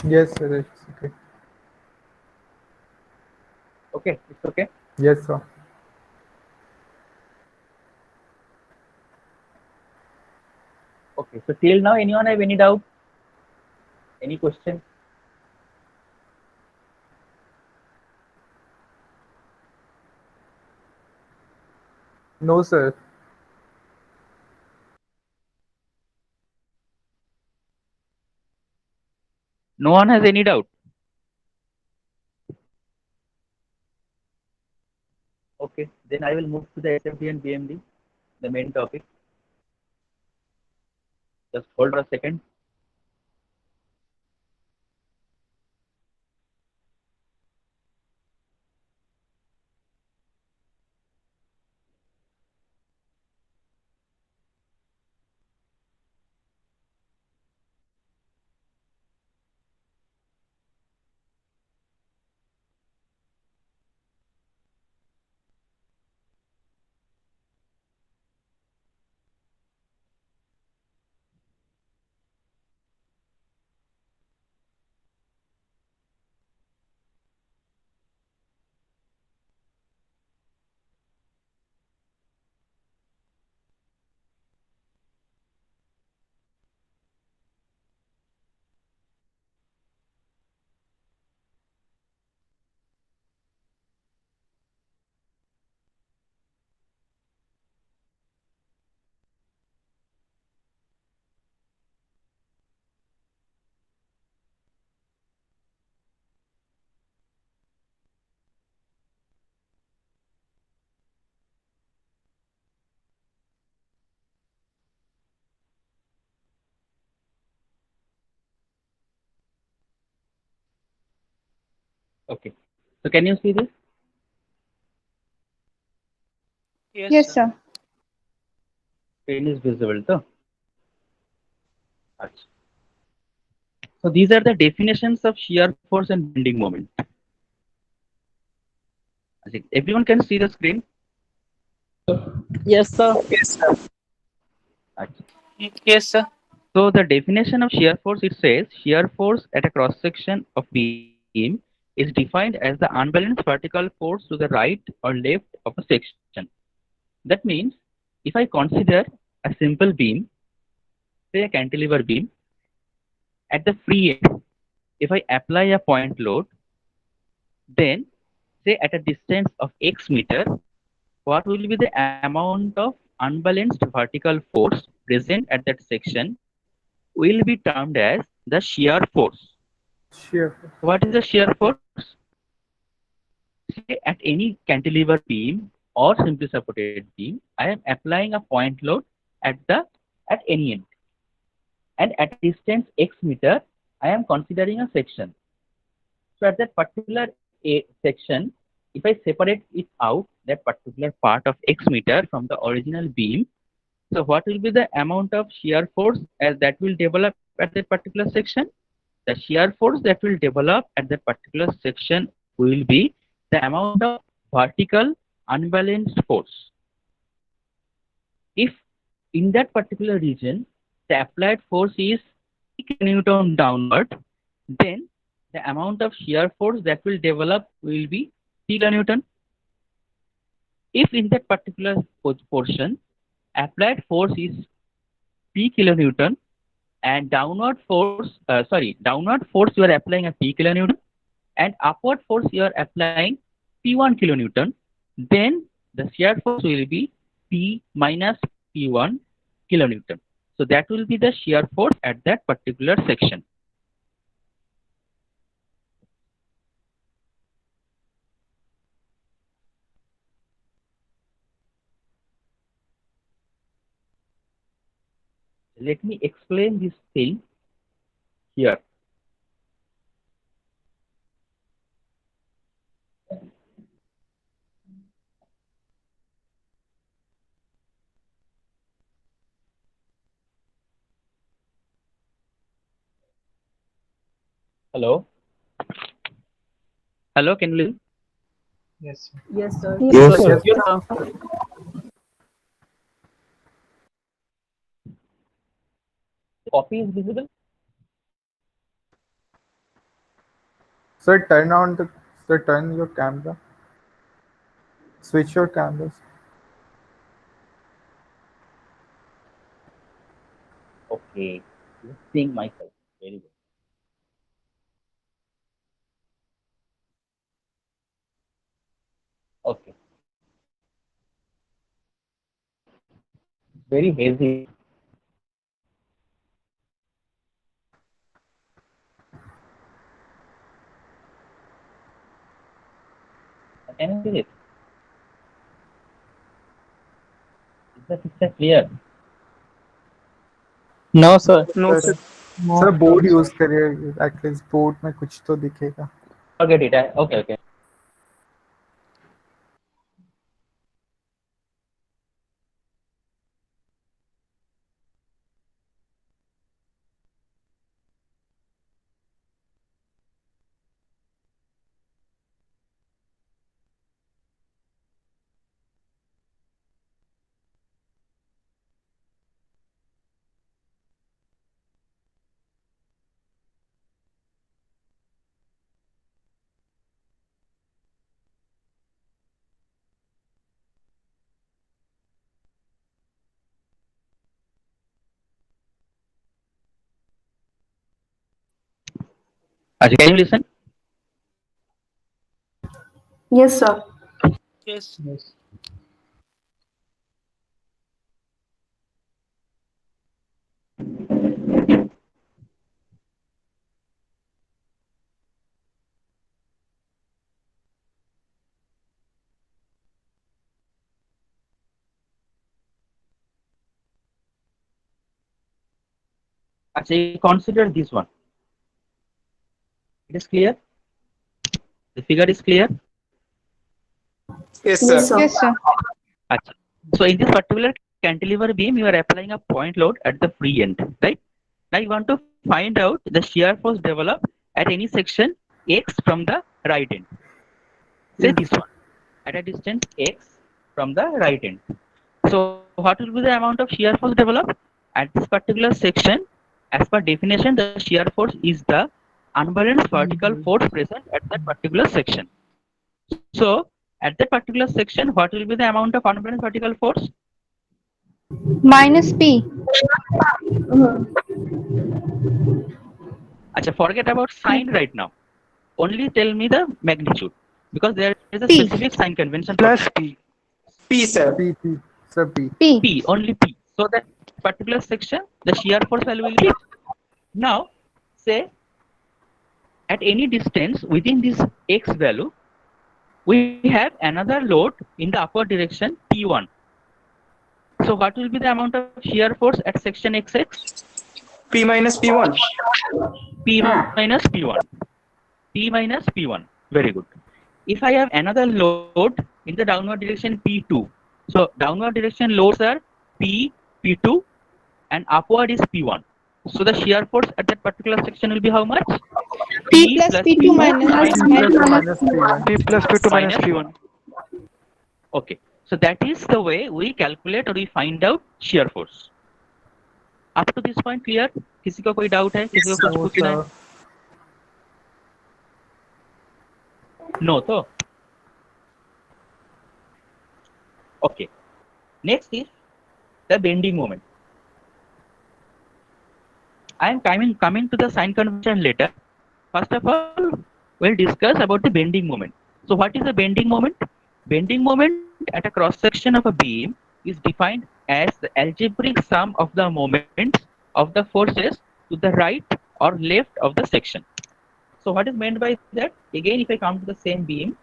Yes, sir. It's okay. Okay, it's okay. Yes, sir. Okay, so till now, anyone have any doubt? Any question? No, sir. No one has any doubt. Okay, then I will move to the SFD and BMD, the main topic. Just hold for a second. Okay, so can you see this? Yes, sir. Screen is visible, so. Achha. So these are the definitions of shear force and bending moment. I think everyone can see the screen. Yes, sir. Achha. Yes, sir. So the definition of shear force, it says shear force at a cross section of beam is defined as the unbalanced vertical force to the right or left of a section. That means if I consider a simple beam, say a cantilever beam, at the free end, if I apply a point load, then say at a distance of x meter, what will be the amount of unbalanced vertical force present at that section will be termed as the shear force. Sure. What is the shear force? Say at any cantilever beam or simply supported beam, I am applying a point load at any end. And at a distance x meter, I am considering a section. So at that particular section, if I separate it out, that particular part of x meter from the original beam, so what will be the amount of shear force as that will develop at that particular section? The shear force that will develop at that particular section will be the amount of vertical unbalanced force. If in that particular region the applied force is Newton downward, then the amount of shear force that will develop will be kilonewton. If in that particular portion applied force is P kilonewton and downward force you are applying a P kilonewton and upward force you are applying P1 kilonewton, then the shear force will be P minus P1 kilonewton. So that will be the shear force at that particular section. Let me explain this thing here. Hello. Hello, can you listen? Yes. Yes, sir. Yes, sir. Copy is visible. Sir, turn your camera. Switch your cameras. Okay. Just seeing myself. Very good. Okay. Very hazy. Can you see it? Is the picture clear? No, sir. No, sir. Sir board use करिए, at least board में कुछ तो दिखेगा. Forget it. Okay, okay. Ajay, can you listen? Yes, sir. Yes. Ajay, consider this one. It is clear? The figure is clear? Yes, sir. Yes, sir. Achha. So in this particular cantilever beam, you are applying a point load at the free end, right? Now you want to find out the shear force developed at any section x from the right end. Say this one, at a distance x from the right end. So what will be the amount of shear force developed at this particular section? As per definition, the shear force is the unbalanced vertical force present at that particular section. So at that particular section, what will be the amount of unbalanced vertical force? Minus P. Achha, forget about sign right now. Only tell me the magnitude, because there is a P. specific sign convention. Plus P. P, sir. P. Sir, P. P. P, only P. So that particular section, the shear force value will be. Now, say at any distance within this x value, we have another load in the upward direction P1. So what will be the amount of shear force at section XX? P minus P1. P minus P1. P minus P1. Very good. If I have another load in the downward direction P2, so downward direction loads are P, P2, and upward is P1. So the shear force at that particular section will be how much? P plus P2 minus P1. P plus P2 minus P1. Okay. So that is the way we calculate or we find out shear force. Up to this point clear? किसी को कोई doubt है? किसी को कुछ पूछना है? No, तो? Okay. Next is the bending moment. I am coming to the sign convention later. First of all, we'll discuss about the bending moment. So what is the bending moment? Bending moment at a cross section of a beam is defined as the algebraic sum of the moments of the forces to the right or left of the section. So what is meant by that? Again, if I come to the same beam,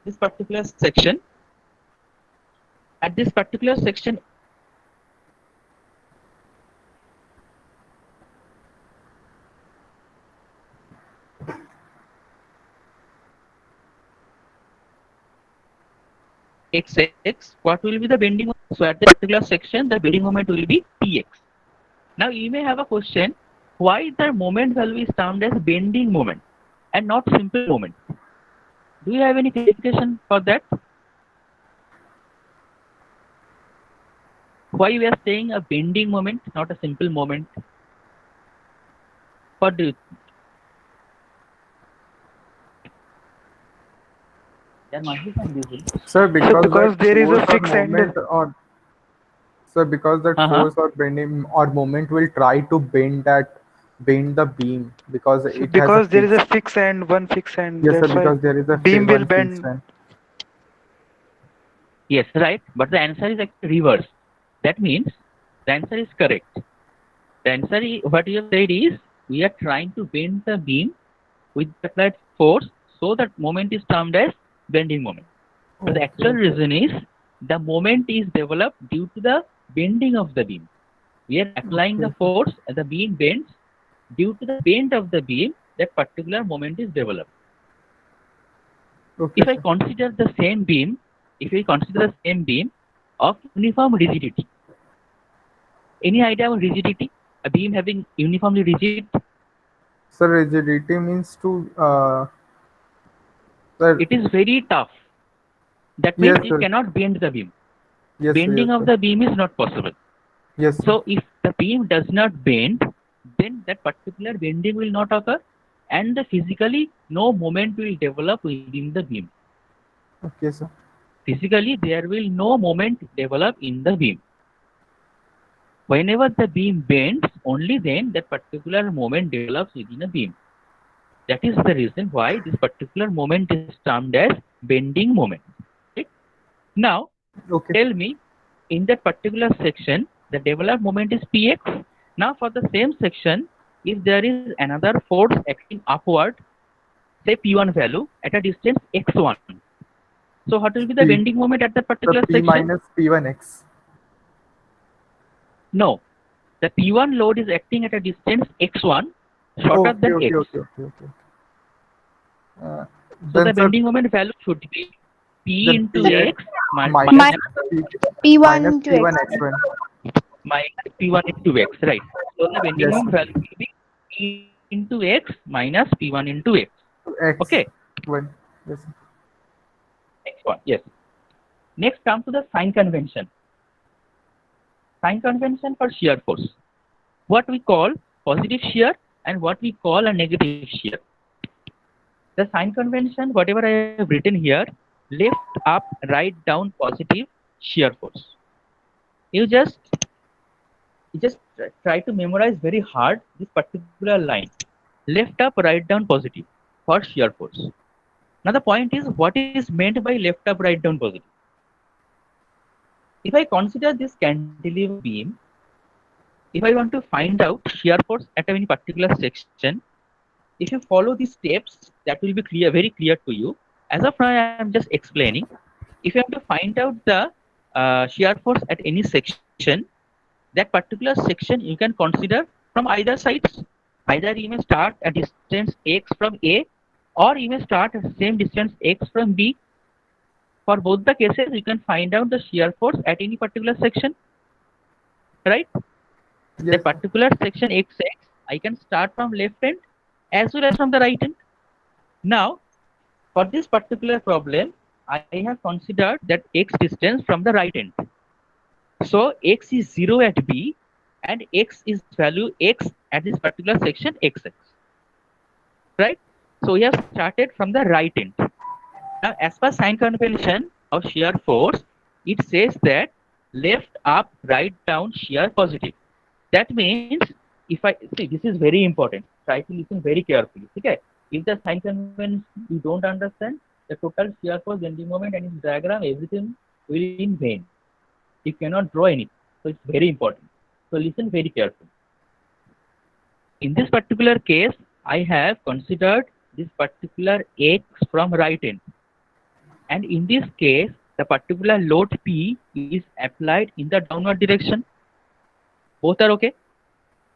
this particular section, at this particular section, xx, what will be the bending moment? So at this particular section, the bending moment will be px. Now you may have a question, why the moment value is termed as bending moment and not simple moment? Do you have any clarification for that? Why we are saying a bending moment, not a simple moment? What do you think? There must be some reason. Sir, because, because that there is a force or fixed end. moment or sir, because that force or bending or moment will try to bend the beam because it has Because a there is a fixed. fixed end, one fixed end. Yes, sir, That's why because there is a beam will one fixed bend. end. Yes, right. But the answer is actually reverse. That means the answer is correct. The answer is, what you said is, we are trying to bend the beam with the applied force, so that moment is termed as bending moment. But the actual reason is the moment is developed due to the bending of the beam. We are applying the force and the beam bends. Due to the bend of the beam, that particular moment is developed. If I consider the same beam, of uniform rigidity, any idea of rigidity? A beam having uniformly rigid? Sir, rigidity means to sir, It is very tough. That means it cannot bend the beam. Yes, Bending yes, of the beam is not possible. Yes. So if the beam does not bend, then that particular bending will not occur, and physically no moment will develop within the beam. Okay, sir. Physically there will no moment develop in the beam. Whenever the beam bends, only then that particular moment develops within a beam. That is the reason why this particular moment is termed as bending moment. Right? Now, tell me, in that particular section, the developed moment is Px. Now, for the same section, if there is another force acting upward, say P1 value at a distance x1. So, what will be the bending moment at that particular P section? minus P1x. No, the P1 load is acting at a distance x1 shorter than x. Okay. So the bending moment value should be P into x minus P1 to P1 X. x1. minus P1 into x, right? So the bending moment value will be P into x minus P1 into x. Okay. One. Yes. Next one, yes. Next, come to the sign convention. Sign convention for shear force. What we call positive shear and what we call a negative shear. The sign convention, whatever I have written here, left, up, right, down, positive shear force. You just try to memorize very hard this particular line. Left, up, right, down, positive for shear force. Now the point is, what is meant by left, up, right, down, positive? If I consider this cantilever beam, if I want to find out shear force at any particular section, if you follow these steps, that will be clear, very clear to you. As of now, I am just explaining. If you have to find out the shear force at any section, that particular section you can consider from either sides. Either you may start at distance x from A, or you may start at the same distance x from B. For both the cases, you can find out the shear force at any particular section, right? Yes. That particular section xx, I can start from left end as well as from the right end. Now, for this particular problem, I have considered that x distance from the right end. So x is 0 at B and x is value x at this particular section xx. Right? So we have started from the right end. Now, as per sign convention of shear force, it says that left, up, right, down, shear positive. That means, if I see, this is very important. Try to listen very carefully. Okay? If the sign convention you don't understand, the total shear force, bending moment, and its diagram, everything will be in vain. You cannot draw anything. So it's very important. So listen very carefully. In this particular case, I have considered this particular x from right end. And in this case, the particular load P is applied in the downward direction. Both are okay.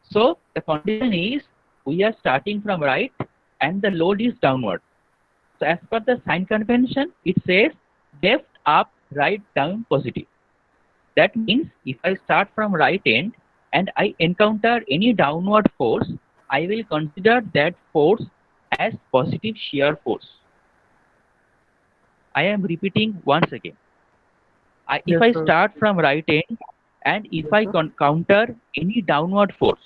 So the condition is we are starting from right and the load is downward. So as per the sign convention, it says left, up, right, down, positive. That means if I start from right end and I encounter any downward force, I will consider that force as positive shear force. I am repeating once again. If Yes, I sir. start from right end and if I counter any downward force,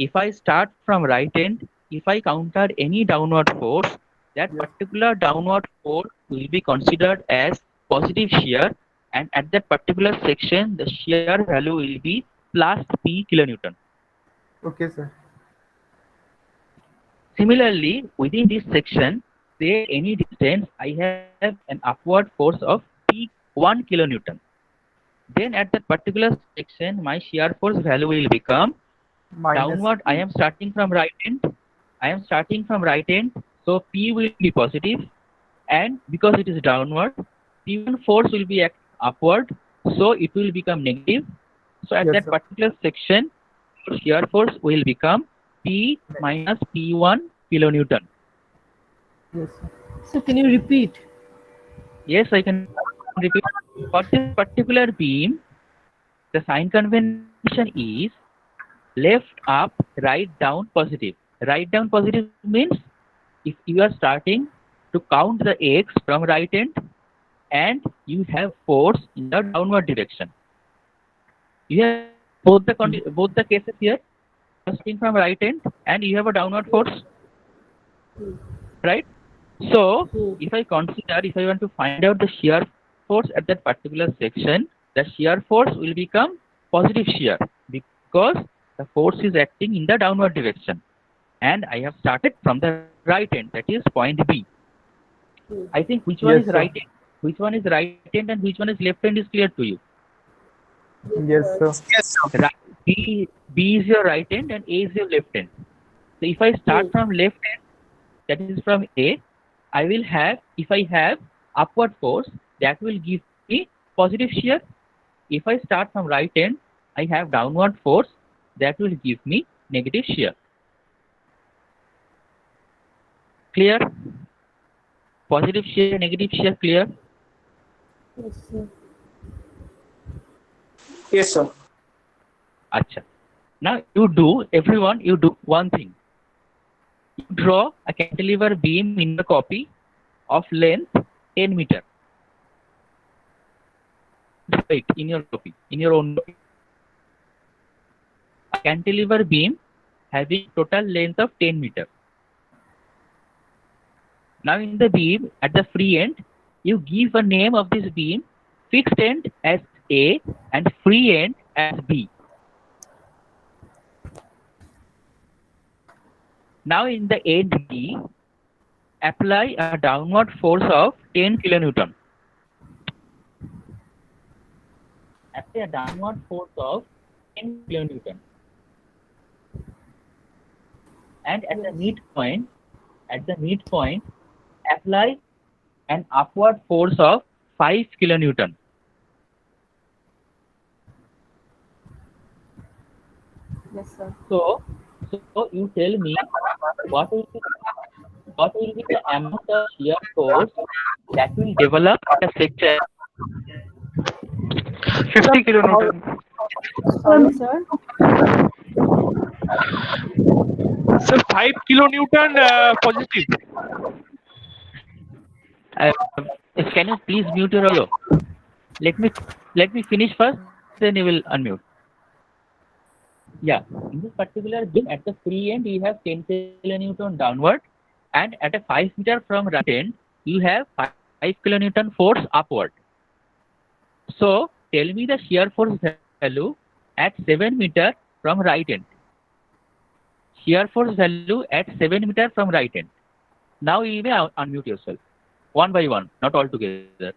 if I start from right end, if I counter any downward force, that particular downward force will be considered as positive shear, and at that particular section, the shear value will be plus P kilonewton. Okay, sir. Similarly, within this section, say any distance, I have an upward force of P1 kilonewton. Then at that particular section, my shear force value will become Minus downward. I am starting from right end. So P will be positive, and because it is downward, P1 force will be upward, so it will become negative. So at Yes, that sir. particular section, shear force will become P minus P1 kilonewton. Yes, sir. So can you repeat? Yes, I can repeat. For this particular beam, the sign convention is left up, right down, positive. Right down positive means if you are starting to count the x from right end and you have force in the downward direction. You have both the cases here. Starting from right end and you have a downward force, right? So if I want to find out the shear force at that particular section, the shear force will become positive shear because the force is acting in the downward direction, and I have started from the right end, that is point B. I think which one is right end, which one is right end and which one is left end is clear to you. Yes, sir. Yes, sir. B is your right end and A is your left end. So if I start from left end, that is from A, I will have, if I have upward force, that will give me positive shear. If I start from right end, I have downward force, that will give me negative shear. Clear? Positive shear, negative shear, clear? Yes, sir. Yes, sir. Acha. Now everyone do one thing. You draw a cantilever beam in the copy of length 10 meter. Right, in your copy, in your own copy. A cantilever beam having total length of 10 meter. Now in the beam, at the free end, you give a name of this beam, fixed end as A and free end as B. Now in the end B, apply a downward force of 10 kilonewton. Apply a downward force of 10 kilonewton. And at the midpoint, apply an upward force of 5 kilonewton. Yes, sir. So you tell me what will be the amount of shear force that will develop at a section 50 kilonewton. Sorry, sir. Sir, 5 kilonewton positive. Can you please mute your audio? Let me finish first, then you will unmute. Yeah, in this particular beam, at the free end, you have 10 kilonewton downward, and at a 5 meter from right end, you have 5 kilonewton force upward. So tell me the shear force value at 7 meter from right end. Shear force value at 7 meter from right end. Now you may unmute yourself, one by one, not all together.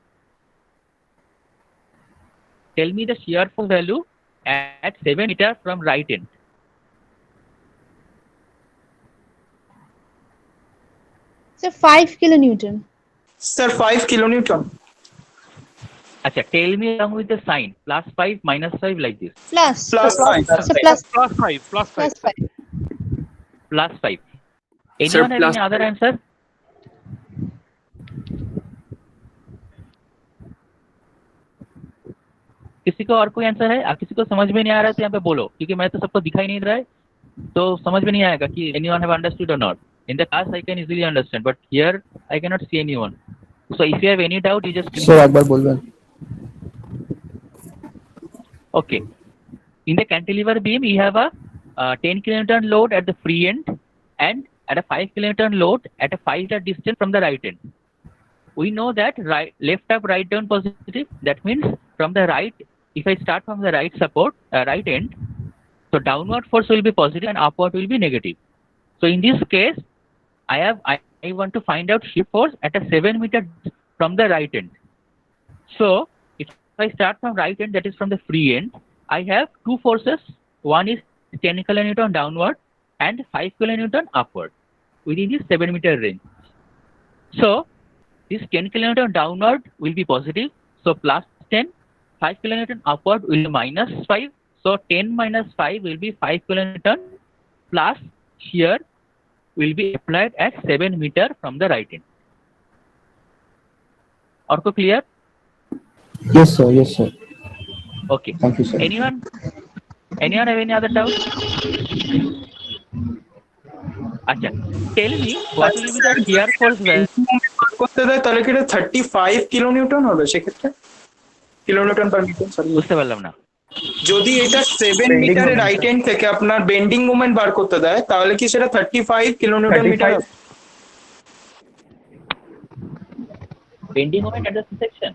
Tell me the shear force value at 7 meter from right end. So 5 kilonewton. Sir, 5 kilonewton. Acha, tell me along with the sign, +5, -5, like this. Plus. Plus So 5. So plus 5. plus 5. +5. Anyone have any other answer? किसी को और कोई answer है? किसी को समझ में नहीं आ रहा है तो यहाँ पे बोलो, क्योंकि मैं तो सबको दिखाई नहीं दे रहा है. तो समझ में नहीं आएगा कि anyone have understood or not. In the class I can easily understand, but here I cannot see anyone. So if you have any doubt, you just sir एक बार बोल रहे okay. In the cantilever beam, you have a 10 kilonewton load at the free end and at a 5 kilonewton load at a 5 meter distance from the right end. We know that left up, right down positive. That means from the right, if I start from the right support, right end, so downward force will be positive and upward will be negative. So in this case, I want to find out shear force at a 7 meter from the right end. So if I start from right end, that is from the free end, I have two forces. One is 10 kilonewton downward and 5 kilonewton upward within this 7 meter range. So this 10 kilonewton downward will be positive. So plus 10, 5 kilonewton upward will be minus 5. So 10 minus 5 will be 5 kilonewton plus shear will be applied at 7 meter from the right end. Orko clear? Yes sir, yes sir. Okay. Thank you sir. Anyone have any other doubt? Acha, tell me what will be the shear force value? করতে দেয় তাহলে কি এটা 35 kilonewton হবে সেক্ষেত্রে kilonewton per metre sorry বুঝতে পারলাম না যদি এটা 7 মিটারের রাইট এন্ড থেকে আপনার বেন্ডিং মোমেন্ট বার করতে দেয় তাহলে কি সেটা 35 কিলোনিউটন মিটার হবে bending moment at the section?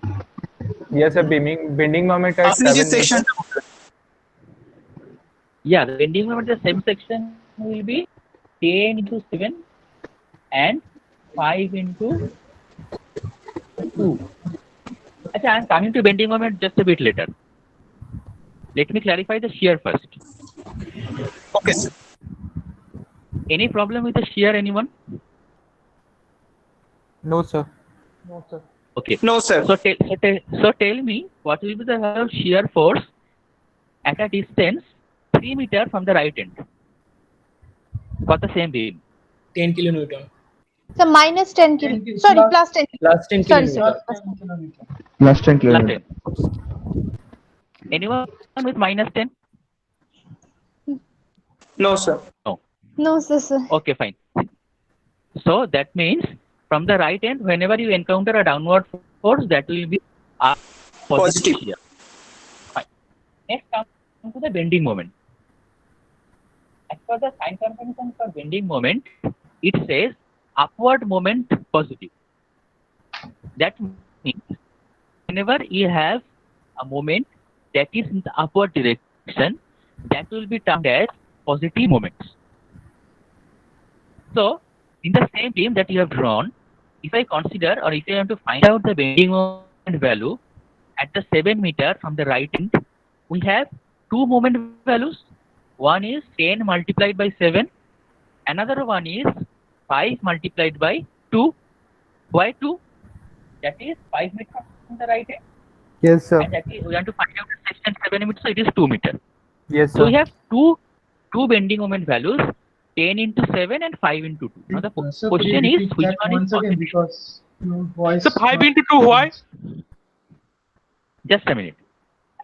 Yes sir, bending moment at আপনি যে 7 section Yeah, the bending moment at the same section will be 10 into 7 and 5 into 2. Actually, I am coming to bending moment just a bit later. Let me clarify the shear first. Okay, sir. Any problem with the shear, anyone? No sir. No, sir. Okay. No sir. So tell me what will be the value of shear force at a distance 3 meter from the right end for the same beam? 10 kilonewton. So minus 10 kilo. Sorry, plus 10. Plus 10 Sorry, kilonewton. sorry. Plus 10 Plus kilometers. 10. Anyone with minus 10? No sir. No. No, sir. Okay, fine. So that means from the right end, whenever you encounter a downward force, that will be a positive shear. Fine. Next, come to the bending moment. As per the sign convention for bending moment, it says upward moment positive. That means whenever you have a moment that is in the upward direction, that will be termed as positive moments. So in the same beam that you have drawn, if I consider or if I want to find out the bending moment value at the 7 meter from the right end, we have two moment values. One is 10 multiplied by 7. Another one is 5 multiplied by 2. Why 2? That is 5 meter from the right end. Yes sir. And that is, we want to find out the section 7 meter, so it is 2 meter. Yes sir. So we have two bending moment values, 10 into 7 and 5 into 2. Now the Sir, question could you is repeat which that one is once again positive? because your voice. So 5 into 2 why? Just a minute.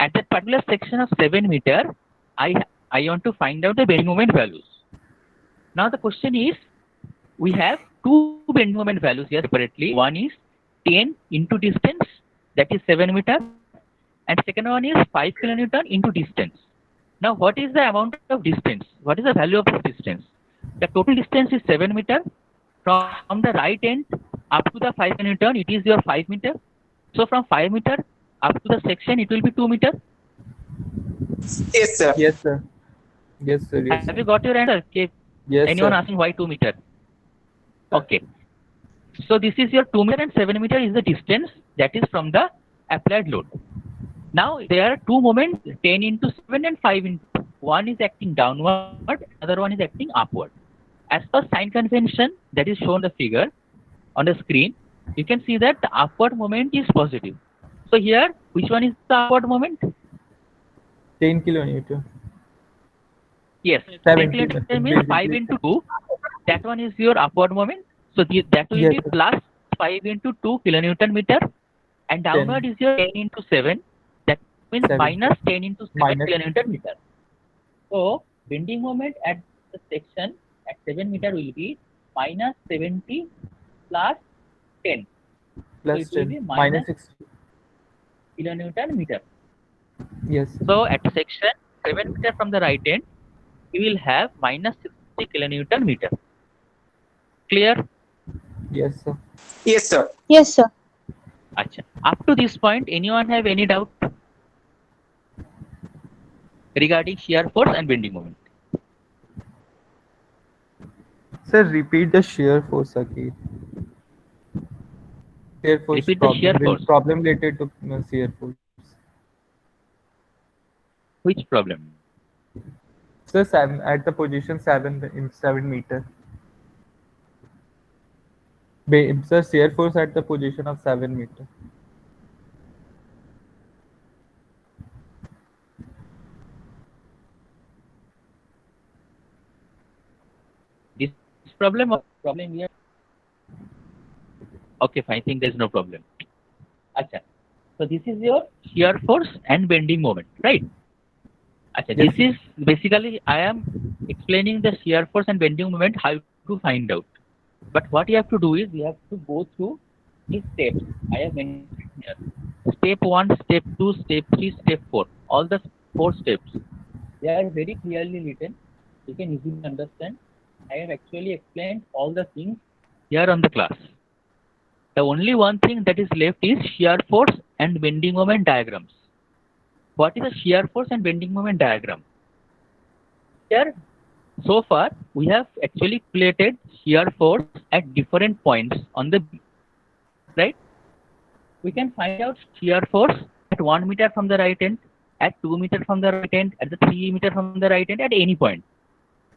At that particular section of 7 meter, I want to find out the bending moment values. Now the question is, we have two bending moment values here separately. One is 10 into distance, that is 7 meter, and second one is 5 kilonewton into distance. Now what is the amount of distance? What is the value of this distance? The total distance is 7 meter. From the right end up to the 5 kilonewton, it is your 5 meter. So from 5 meter up to the section, it will be 2 meter. Yes sir. Yes sir. Yes sir. Yes. Have you got your answer? Okay. Yes Anyone sir. asking why 2 meter? Okay. So this is your 2 meter and 7 meter is the distance that is from the applied load. Now there are two moments, 10 into 7 and 5 into 2. One is acting downward, other one is acting upward. As per sign convention that is shown the figure on the screen, you can see that the upward moment is positive. So here, which one is the upward moment? 10 kilonewton. Yes, 7 10 kilonewton means 5 into 2. That one is your upward moment. So that will Yes, be sir. plus 5 into 2 kilonewton meter. And downward is your 10 into 7. That means 7. minus 10 into 7 Minus. kilonewton meter. So bending moment at the section at 7 meter will be minus 70 plus 10. Plus so it will 10 be minus minus 60. kilonewton meter. Yes. So at section 7 meter from the right end, you will have minus 60 kilonewton meter. Clear? Yes, sir. Yes, sir. Yes, sir. Acha. Up to this point, anyone have any doubt regarding shear force and bending moment? Sir, repeat the shear force again. Shear force Repeat the problem, shear force. problem related to shear force. Which problem? Sir, at the position 7 meter. Sir, shear force at the position of 7 meter. This problem or problem here? Okay, fine. I think there's no problem. Acha. So this is your shear force and bending moment, right? Acha. Yes, This is basically I am explaining the shear force and bending moment, how to find out. But what you have to do is you have to go through these steps I have mentioned here. Step 1, step 2, step 3, step 4. All the 4 steps. They are very clearly written. You can easily understand. I have actually explained all the things here on the class. The only one thing that is left is shear force and bending moment diagrams. What is a shear force and bending moment diagram? Here, so far, we have actually calculated shear force at different points on the beam, right? We can find out shear force at 1 meter from the right end, at 2 meter from the right end, at the 3 meter from the right end, at any point.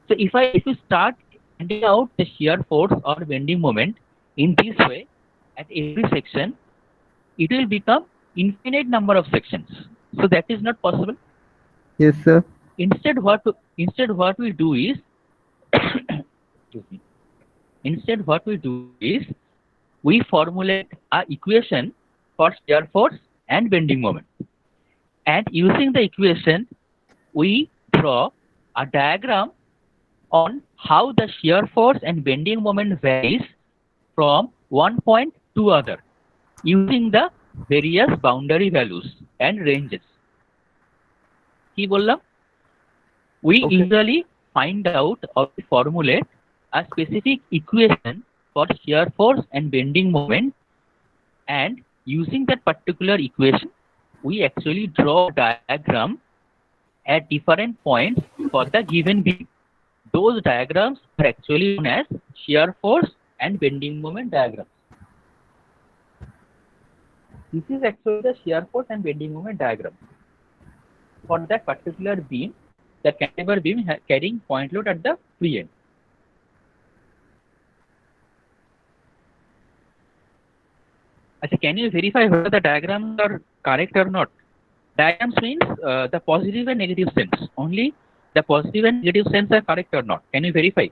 So if you start finding out the shear force or bending moment in this way at every section, it will become infinite number of sections. So that is not possible. Yes, sir. Instead, what we do is, excuse me. Instead, what we do is we formulate a equation for shear force and bending moment, and using the equation, we draw a diagram on how the shear force and bending moment varies from one point to other, using the various boundary values and ranges. Ki bollam? We usually find out or formulate a specific equation for shear force and bending moment, and using that particular equation, we actually draw a diagram at different points for the given beam. Those diagrams are actually known as shear force and bending moment diagrams. This is actually the shear force and bending moment diagram for that particular beam, the cantilever beam carrying point load at the free end. Achha, can you verify whether the diagrams are correct or not? Diagrams means the positive and negative sense. Only the positive and negative sense are correct or not. Can you verify?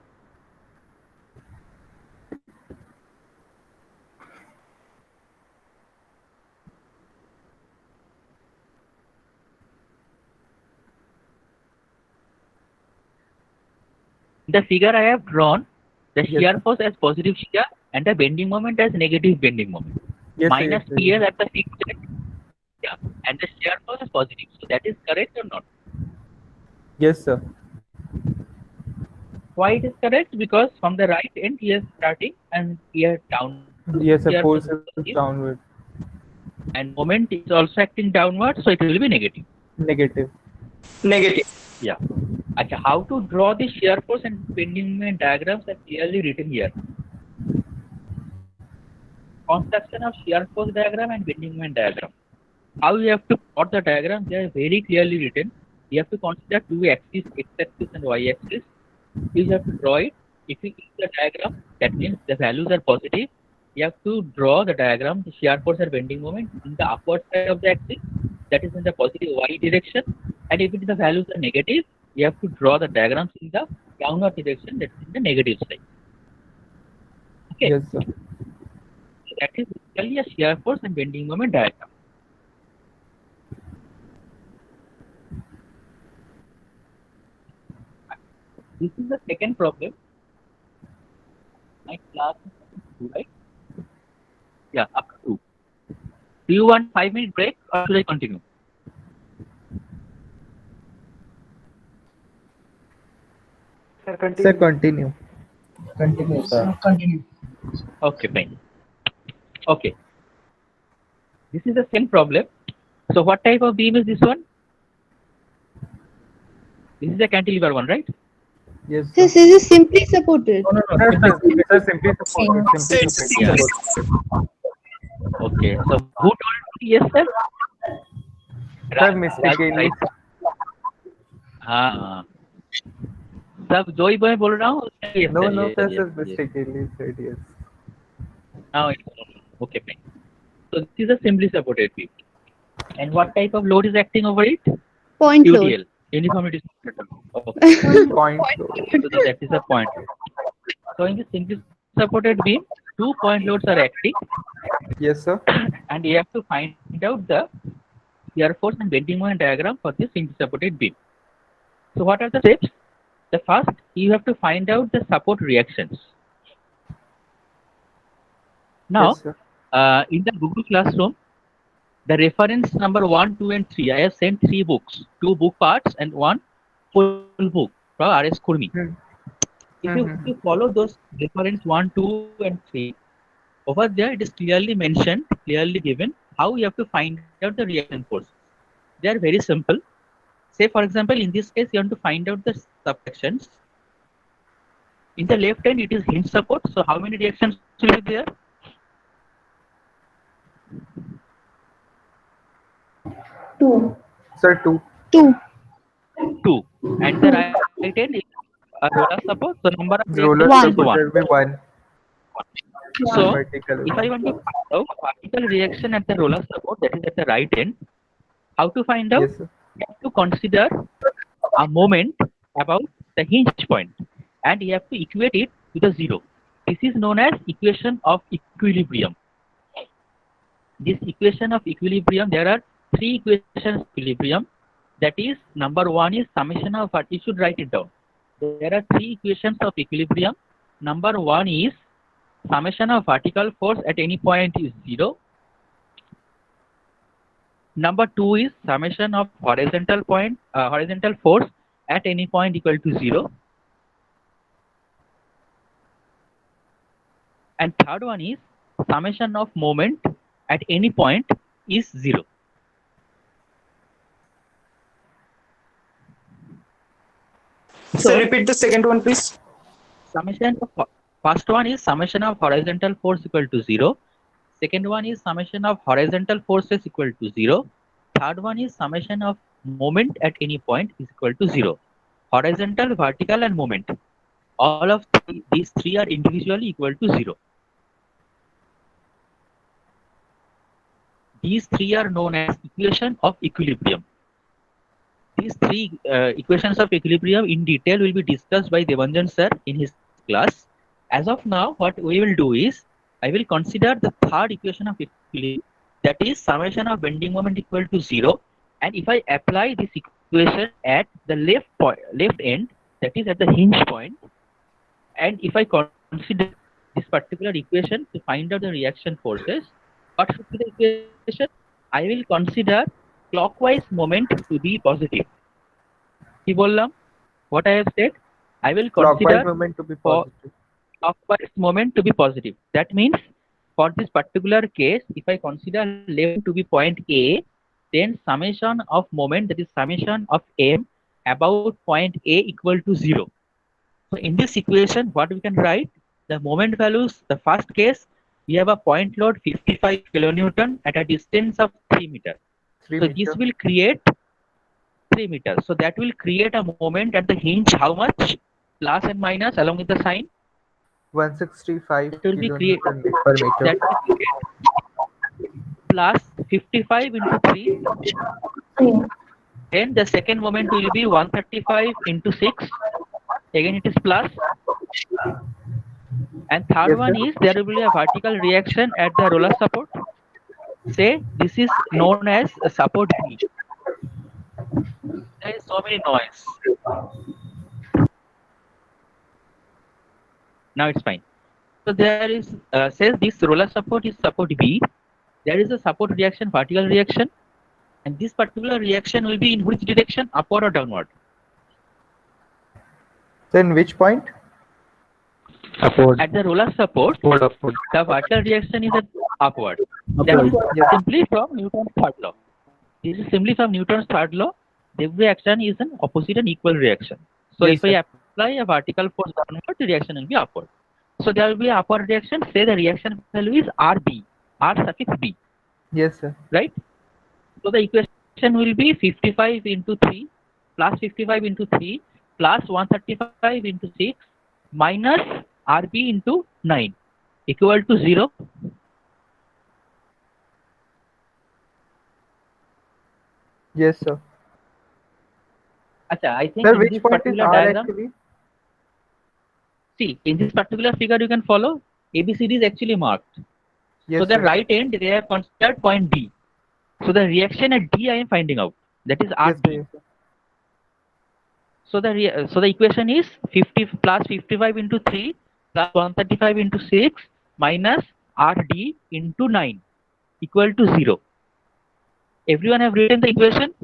The figure I have drawn, the shear force as positive shear and the bending moment as negative bending moment. Yes, Minus sir, PS at the fixed end. Yeah, and the shear force is positive. So that is correct or not? Yes, sir. Why it is correct? Because from the right end he is starting and here down. Yes, sir. Shear Force force is downward. And moment is also acting downward, so it will be negative. Negative. Negative. Yeah. Achha, how to draw the shear force and bending moment diagrams are clearly written here. Construction of shear force diagram and bending moment diagram. How you have to plot the diagram? They are very clearly written. You have to consider two axes, x-axis and y-axis. You have to draw it. If you use the diagram, that means the values are positive. You have to draw the diagram, the shear force or bending moment in the upward side of the axis, that is in the positive y direction. And if the values are negative, you have to draw the diagrams in the downward direction, that is in the negative side. Okay. Yes, sir. So that is basically a shear force and bending moment diagram. This is the second problem. My class is 2, right? Yeah, up to 2. Do you want 5-minute break or should I continue? Sir, continue. Continue, sir. Continue. Okay, fine. Okay. This is the same problem. So what type of beam is this one? This is a cantilever one, right? Yes. This is simply supported. No, sir, simply supported. Simply Yeah. supported. Okay. So who told me yes, sir? Sir, mistakenly. हाँ. सब जो ही मैं बोल रहा हूँ उसमें yes, No, sir, no, yes, sir, yes, sir, yes. mistakenly said yes. Now it's okay, fine. So this is a simply supported beam. And what type of load is acting over it? Point load. UDL, uniformity supported. Okay. Point load. So that is a point load. So in the simply supported beam, 2 point loads are acting, Yes, sir. and you have to find out the shear force and bending moment diagram for this simply supported beam. So what are the steps? The first, you have to find out the support reactions. Now, Yes, sir. in the Google Classroom, the reference number 1, 2, and 3, I have sent 3 books, 2 book parts and 1 full book from RS Kurmi. If you follow those reference 1, 2, and 3, over there it is clearly mentioned, clearly given how you have to find out the reaction force. They are very simple. Say for example, in this case, you want to find out the subtractions. In the left hand, it is hinge support. So how many reactions will be there? 2. Sir, 2. 2. 2. And the right hand is a roller support. So number of Roller reactions is support 1. will be 1. So Vertical if I want to find out vertical reaction at the roller support, that is at the right end, how to find out? Yes, sir. You have to consider a moment about the hinge point, and you have to equate it to the 0. This is known as equation of equilibrium. This equation of equilibrium, there are 3 equations of equilibrium. That is, number 1 is summation of, you should write it down. There are 3 equations of equilibrium. Number 1 is summation of vertical force at any point is 0. Number 2 is summation of horizontal force at any point equal to 0. And third one is summation of moment at any point is 0. So repeat the second one, please. Summation of first one is summation of horizontal force equal to 0. Second one is summation of horizontal forces equal to 0. Third one is summation of moment at any point is equal to 0. Horizontal, vertical, and moment. All of these 3 are individually equal to 0. These 3 are known as equation of equilibrium. These 3 equations of equilibrium in detail will be discussed by Devanjan sir in his class. As of now, what we will do is, I will consider the third equation of equilibrium, that is summation of bending moment equal to 0. And if I apply this equation at the left end, that is at the hinge point, and if I consider this particular equation to find out the reaction forces, what should be the equation? I will consider clockwise moment to be positive. Ki bollam? What I have said? I will consider Clockwise moment to be positive. Clockwise moment to be positive. That means for this particular case, if I consider left to be point A, then summation of moment, that is summation of M about point A equal to 0. So in this equation, what we can write? The moment values, the first case, we have a point load 55 kilonewton at a distance of 3 meters. So this will create 3 meters. So that will create a moment at the hinge. How much? Plus and minus along with the sign. 165 It will be created kilonewton per meter. that will create plus 55 into 3. Then the second moment will be 135 into 6. Again it is plus. And third Yes, one sir. is there will be a vertical reaction at the roller support. Say this is known as a support B. There is so many noise. Now it's fine. So there is says this roller support is support B. There is a support reaction, vertical reaction, and this particular reaction will be in which direction, upward or downward? Then which point? Upward. At the roller support, Upward. the vertical reaction is at upward. That is simply from Newton's third law. This is simply from Newton's third law. Every action is an opposite and equal reaction. So Yes, if I sir. apply a vertical force downward, the reaction will be upward. So there will be upward reaction. Say the reaction value is RB, R suffix B, Yes, sir. right? So the equation will be 55 into 3 plus 55 into 3 plus 135 into 6 minus RB into 9 equal to 0. Yes, sir. Acha, I think Sir, in which this point is particular R diagram, actually? see, in this particular figure you can follow ABCD is actually marked. Yes, So the sir. right end they have considered point D. So the reaction at D I am finding out. That is Yes, RD. sir. Yes, sir. So the equation is 50 plus 55 into 3 plus 135 into 6 minus RD into 9 equal to 0. Everyone have written the equation?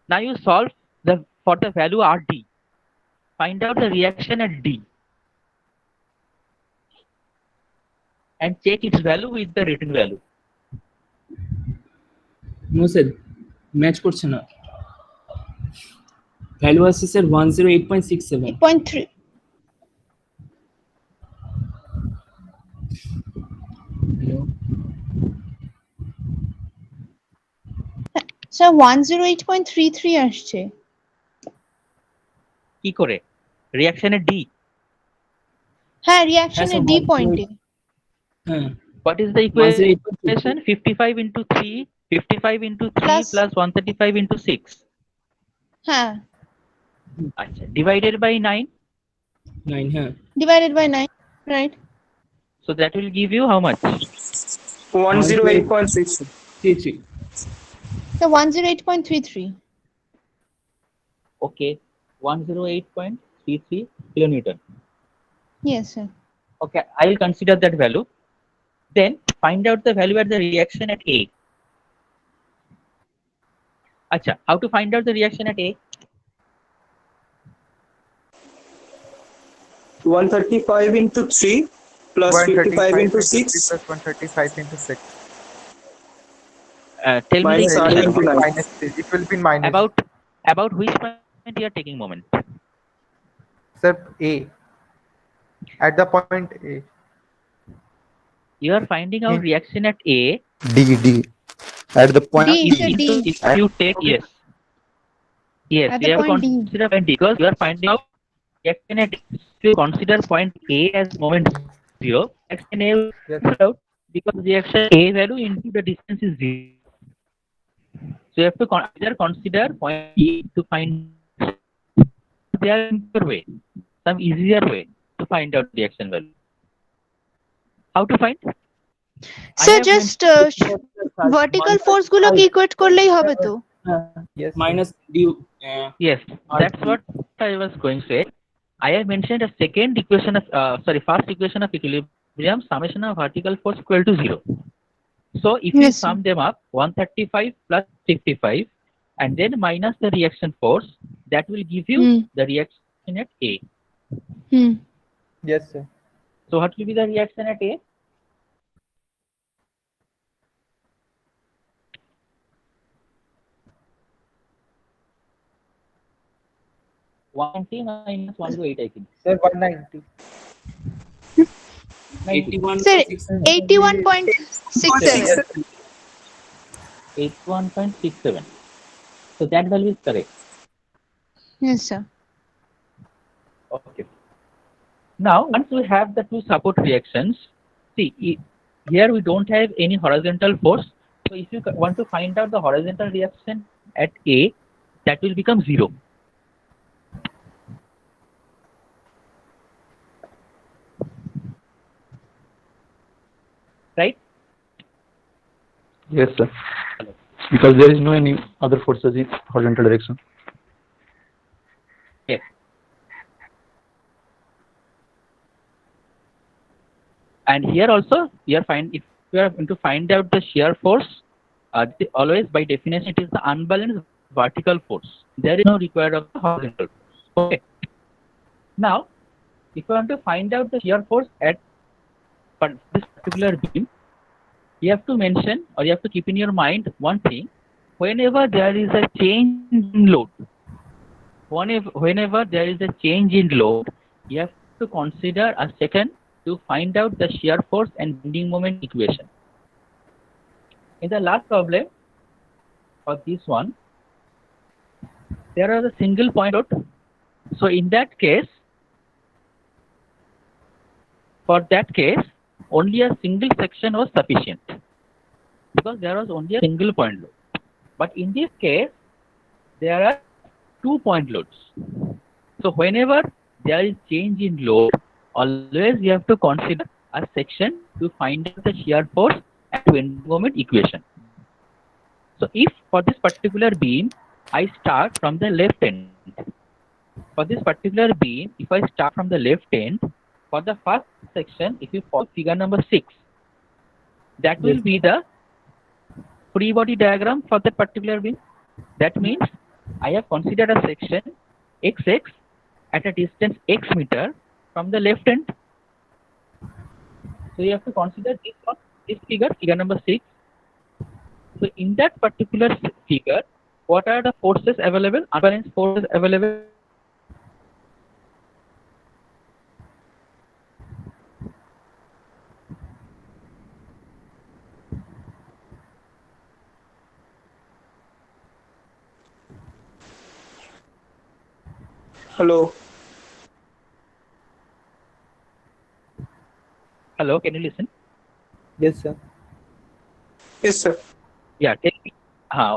Now you solve for the value RD. Find out the reaction at D and check its value with the written value. No sir match করছে না value আছে sir 108.67 8.3 sir 108.33 আসছে কি করে রিঅ্যাকশনের D হ্যাঁ রিঅ্যাকশনের D পয়েন্টে হ্যাঁ what is the equation 55 into 3 55 into 3 plus 135 into 6 হ্যাঁ আচ্ছা divided by 9 9 হ্যাঁ divided by 9 right so that will give you how much 108.6. so 108.33 okay 108.33 kilonewton yes sir okay I will consider that value then find out the value at the reaction at A acha how to find out the reaction at A 135 into 3 plus 55 into 6 plus 135 into 6. tell me Minus the R into 9. Minus 3. It will be minus. about which point you are taking moment Sir, A. At the point A. you are finding out reaction at A D. At the point D, D. sir, D. if you take yes At you the have to point D. consider point D because you are finding out reaction at if you consider point A as moment 0 reaction A will Yes. cancel out because reaction A value into the distance is 0 so you have to either consider point E to find there is way some easier way to find out reaction value how to find sir just vertical force গুলো কি equate করলেই হবে তো Yes. Minus D yes that's what I was going to say I have mentioned a second equation of first equation of equilibrium summation of vertical force equal to 0 so if you Yes, sir. sum them up 135 plus 55 and then minus the reaction force that will give you the reaction at A Yes, sir. so what will be the reaction at A 190 minus 108 I think Sir, 190. 81 sir 81.67 81.67 so that value is correct yes sir okay now once we have the two support reactions see here we don't have any horizontal force so if you want to find out the horizontal reaction at A that will become 0 right Yes, sir. Because there is no any other forces in horizontal direction. yes And here also, if you are going to find out the shear force, always by definition it is the unbalanced vertical force. There is no required of the horizontal force. Okay. Now, if you want to find out the shear force at this particular beam, you have to mention, or you have to keep in your mind one thing: whenever there is a change in load, whenever there is a change in load, you have to consider a second to find out the shear force and bending moment equation. In the last problem, for this one, there is a single point load. So in that case, for that case, only a single section was sufficient because there was only a single point load. But in this case, there are 2 point loads. So whenever there is change in load, always you have to consider a section to find out the shear force and bending moment equation. So if for this particular beam, I start from the left end. For this particular beam, if I start from the left end, for the first section, if you follow figure number 6, that will be the free body diagram for that particular beam. That means I have considered a section XX at a distance x meter from the left end. So you have to consider this one, this figure number 6. So in that particular figure, what are the forces available? Unbalanced forces available. Hello. Hello, can you listen? Yes, sir. Yes, sir. Yeah, tell me,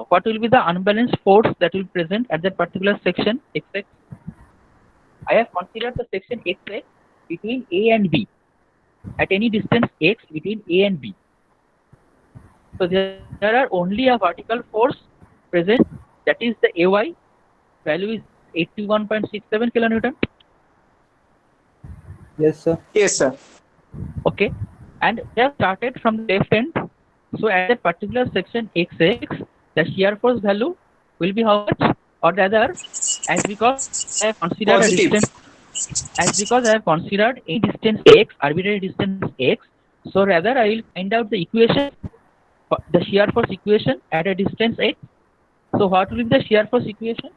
what will be the unbalanced force that will present at that particular section XX? I have considered the section XX between A and B at any distance x between A and B. So there are only a vertical force present, that is the AY value is 81.67 kilonewton. Yes, sir. Yes, sir. Okay, and they have started from the left end. So at that particular section XX, the shear force value will be how much? Or rather, as because I have considered a distance x, arbitrary distance x, so rather I will find out the equation, the shear force equation at a distance x. So what will be the shear force equation?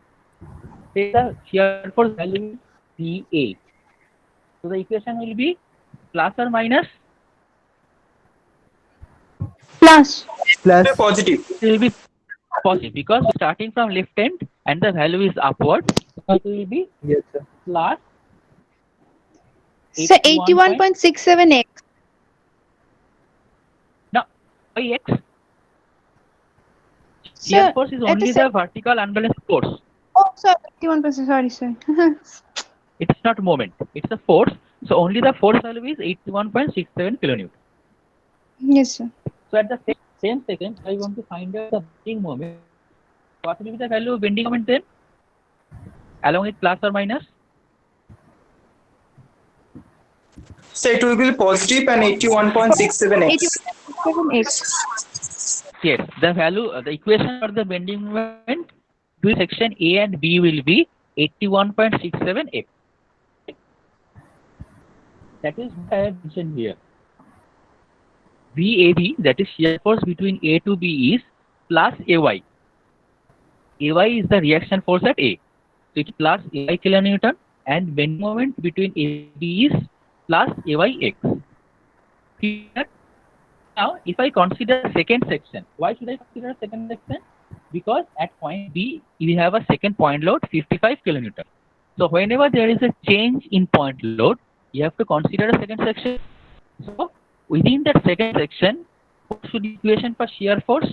Say the shear force value is dA. So the equation will be plus or minus? Plus. Positive. It will be positive because starting from left end and the value is upward. So it will be Yes, sir. plus. So 81.67x. No, by x. Sir, Shear force is at only the the vertical unbalanced force. Oh, sorry, 81%. Sorry. It's not moment. It's a force. So only the force value is 81.67 kilonewton. Yes, sir. So at the same second, I want to find out the bending moment. What will be the value of bending moment then? Along with plus or minus? So it will be positive and 81.67x. 81.67x. Yes, the value, the equation for the bending moment between section A and B will be 81.67x. That is what I have mentioned here. VAB, that is shear force between A to B, is plus AY. AY is the reaction force at A. So it's plus AY kilonewton, and bending moment between A and B is plus AYX. Here, now, if I consider second section, why should I consider second section? Because at point B, we have a second point load, 55 kilonewton. So whenever there is a change in point load, you have to consider a second section. So within that second section, what should be the equation for shear force?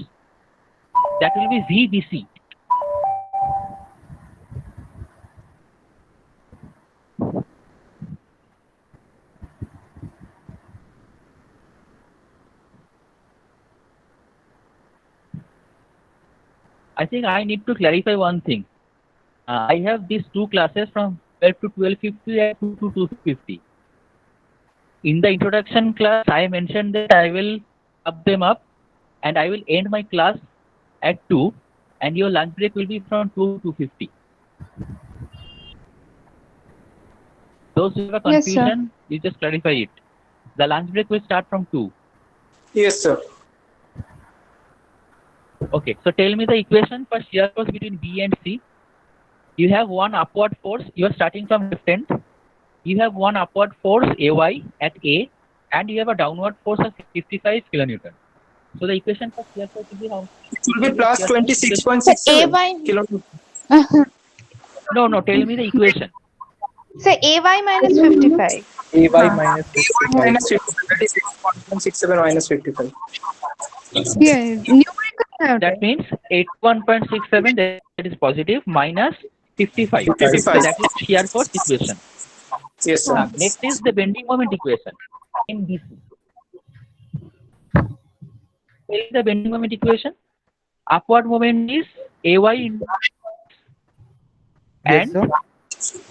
That will be VBC. I think I need to clarify one thing. I have these two classes from 12 to 1250 and 2 to 250. in the introduction class, I mentioned that I will sum them up and I will end my class at 2 and your lunch break will be from 2 to 2:50. Those who have a Yes, sir. confusion, you just clarify it. The lunch break will start from 2. Yes, sir. Okay, so tell me the equation for shear force between B and C. You have one upward force, you are starting from left end. You have one upward force AY at A and you have a downward force of 55 kilonewton. So the equation for shear force will be how? It will be plus So 26.67 AY. kilonewton. No, tell me the equation. So AY minus 55. AY minus Minus 55. That is 6.67 minus 55. Yeah, numerical. That means 81.67, that is positive, minus 55. 55. So that is shear force equation. Yes, sir. Next is the bending moment equation in BC. What is the bending moment equation? Upward moment is AY into Yes, and sir.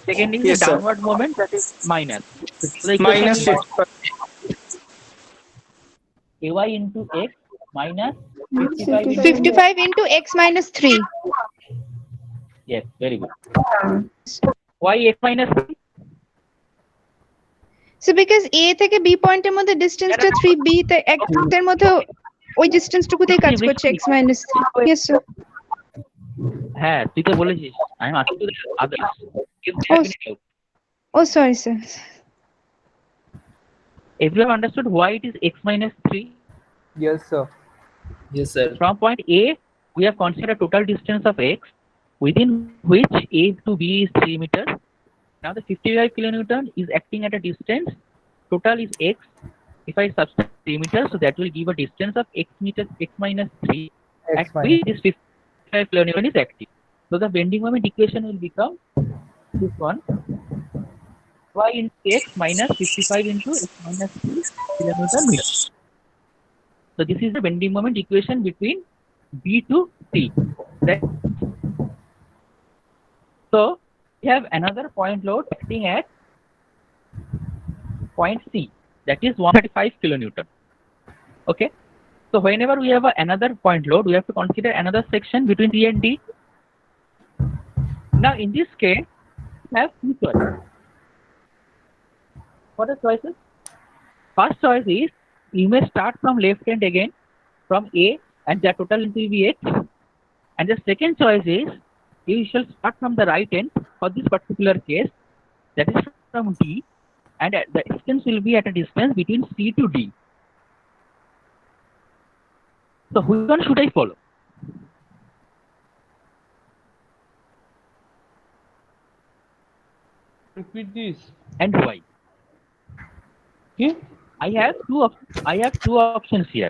second is Yes, the sir. downward moment, that is minus. So the equation Minus will 55. be AY into X minus 55 into 55 into X minus 3. Yes, very good. Why X minus 3? So because A থেকে B পয়েন্টের মধ্যে ডিসটেন্সটা 3B তে X এর মধ্যে ওই ডিসটেন্সটুকুতেই কাজ করছে X minus 3. Yes, sir. হ্যাঁ, তুই তো বলেছিস। I am asking to the others. If they have any doubt. Oh, sorry, sir. Everyone understood why it is X minus 3? Yes, sir. Yes, sir. From point A, we have considered total distance of X, within which A to B is 3 meters. Now the 55 kilonewton is acting at a distance. Total is X. If I subtract 3 meters, so that will give a distance of X meters, X minus 3, X at minus which this 55 kilonewton is active. So the bending moment equation will become this one. Y into X minus 55 into X minus 3 kilonewton meter. So this is the bending moment equation between B to C. Right? So we have another point load acting at point C, that is 135 kilonewton. Okay. So whenever we have another point load, we have to consider another section between C and D. Now in this case, we have two choices. What are the choices? First choice is you may start from left end again from A and the total will be X. And the second choice is you shall start from the right end for this particular case, that is from D, and the distance will be at a distance between C to D. So which one should I follow? Repeat this. And why? Okay. I have two options here.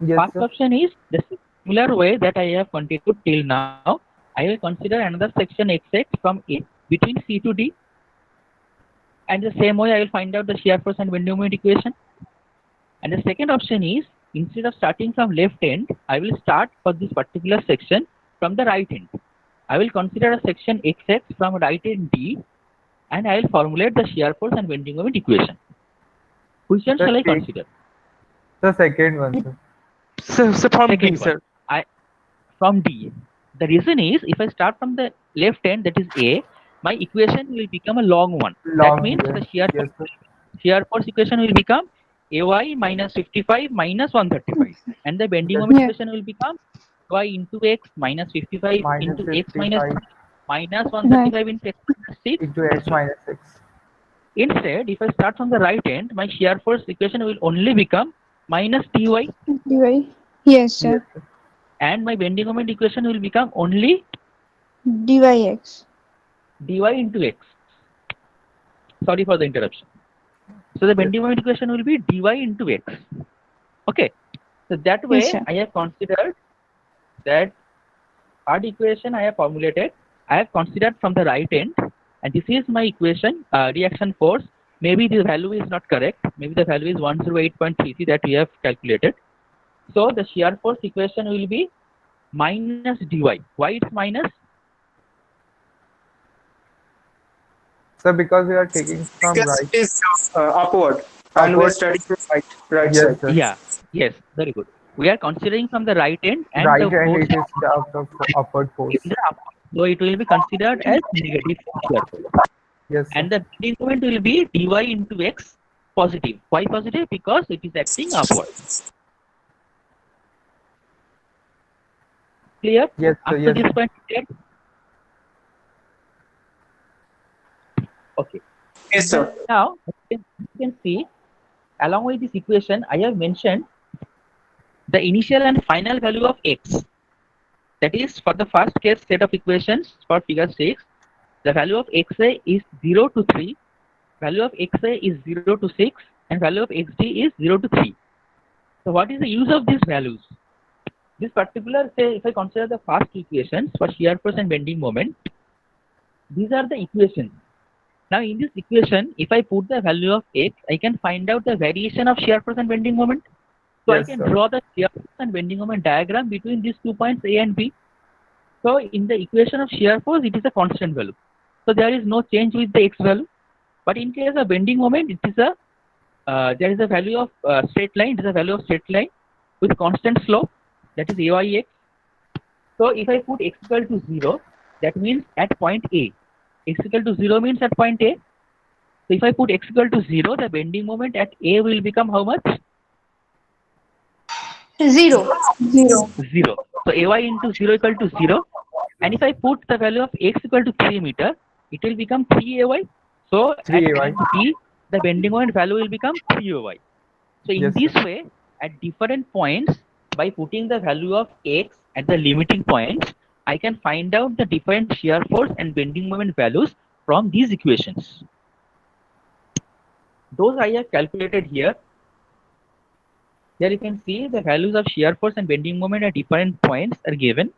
Yes, First sir. option is the similar way that I have continued till now. I will consider another section XX from A between C to D, and the same way I will find out the shear force and bending moment equation. And the second option is instead of starting from left end, I will start for this particular section from the right end. I will consider a section XX from right end D, and I will formulate the shear force and bending moment equation. Which one shall I consider? The second one, sir. So from D, Second sir. one. From D. The reason is if I start from the left end, that is A, my equation will become a long one. Long, That means yes. the shear Yes, sir. force equation will become AY minus 55 minus 135, and the bending moment Yeah. equation will become Y into X minus 55 Minus into X minus 55 minus 135 into X minus 6. into X minus 6. Instead, if I start from the right end, my shear force equation will only become minus dy, DY. Yes, sir. Yes, sir. and my bending moment equation will become only DYX. dy into X. Sorry for the interruption. So the bending moment equation will be dy into X. Okay. So that way Yes, sir. I have considered that third equation I have formulated. I have considered from the right end, and this is my equation, reaction force. Maybe the value is not correct. Maybe the value is 108.33 that we have calculated. So the shear force equation will be minus dy. Why it's minus? Sir, because we are taking from Because right. it is upward. And we're studying the right Yes, side. sir. Yeah. Yes. Very good. We are considering from the right end and Right the hand force it is the upward force. in the upward. So it will be considered as negative shear force. Yes, sir. And the bending moment will be dy into x positive. Why positive? Because it is acting upward. Clear? Yes, sir. Up to Yes, this sir. point, clear? Okay. Yes, sir. Now, you can see, along with this equation, I have mentioned the initial and final value of x. That is, for the first case set of equations for figure 6, the value of xa is 0 to 3, value of xa is 0 to 6, and value of xd is 0 to 3. So what is the use of these values? This particular, say, if I consider the first equations for shear force and bending moment, these are the equations. Now in this equation, if I put the value of x, I can find out the variation of shear force and bending moment. So Yes, I can sir. draw the shear force and bending moment diagram between these 2 points A and B. So in the equation of shear force, it is a constant value. So there is no change with the x value. But in case of bending moment, it is a there is a value of straight line. It is a value of straight line with constant slope. That is AYX. So if I put x equal to 0, that means at point A. X equal to 0 means at point A. So if I put x equal to 0, the bending moment at A will become how much? 0. 0. 0. So AY into 0 equal to 0. And if I put the value of x equal to 3 meter, it will become 3 AY. So at 3 AY. point B, the bending moment value will become 3 AY. So in Yes, this sir. way, at different points, by putting the value of x at the limiting points, I can find out the different shear force and bending moment values from these equations. Those I have calculated here. Here you can see the values of shear force and bending moment at different points are given.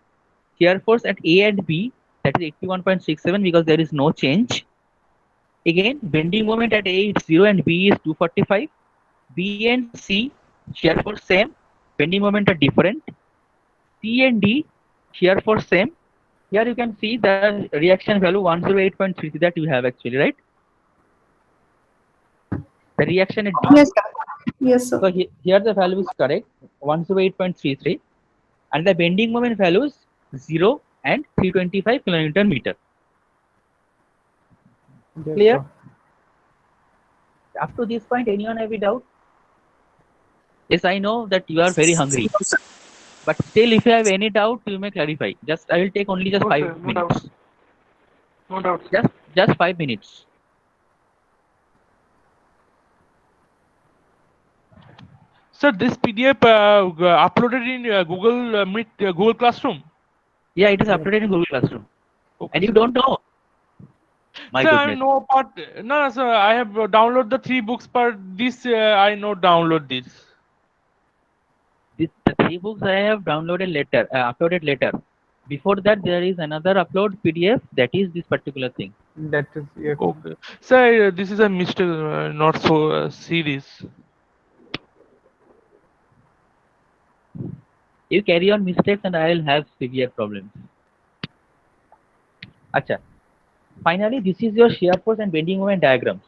Shear force at A and B, that is 81.67 because there is no change. Again, bending moment at A is 0 and B is 245. B and C, shear force same, bending moment are different. C and D, shear force same. Here you can see the reaction value 108.33 that you have actually, right? The reaction at D. Yes, sir. Yes, sir. So here the value is correct, 108.33. And the bending moment values 0 and 325 kilonewton meter. Yes, Clear? sir. Up to this point, anyone have a doubt? Yes, I know that you are very hungry. But still, if you have any doubt, you may clarify. Just I will take only just No, 5 sir, no minutes. doubt. No doubt. Just 5 minutes. Sir, this PDF uploaded in Google Meet, Google Classroom. Yeah, it is uploaded in Google Classroom. Okay, And you sir. don't know. My Sir, I goodness. know part. No, sir, I have downloaded the 3 books, but this I know download this. The 3 books I have downloaded later, uploaded later. Before that, there is another upload PDF that is this particular thing. That is, yes. Okay, sir, this is a mistake, not so serious. You carry on mistakes and I will have severe problems. Acha. Finally, this is your shear force and bending moment diagrams.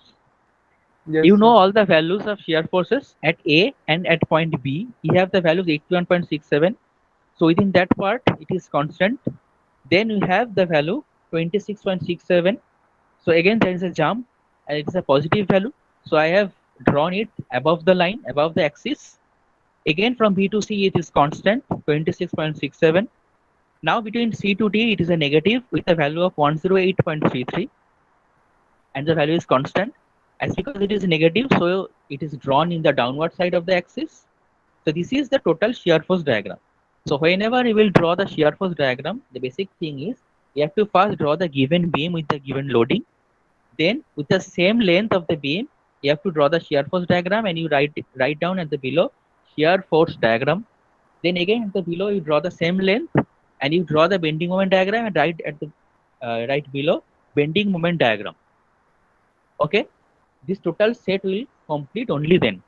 Yes, You know sir. all the values of shear forces at A and at point B. You have the values 81.67. So within that part, it is constant. Then we have the value 26.67. So again, there is a jump and it is a positive value. So I have drawn it above the line, above the axis. Again, from B to C, it is constant, 26.67. Now between C to D, it is a negative with a value of 108.33. And the value is constant. As because it is negative, so it is drawn in the downward side of the axis. So this is the total shear force diagram. So whenever you will draw the shear force diagram, the basic thing is you have to first draw the given beam with the given loading. Then with the same length of the beam, you have to draw the shear force diagram and you write down at the below shear force diagram. Then again at the below you draw the same length and you draw the bending moment diagram and write at the right below bending moment diagram. Okay, this total set will complete only then.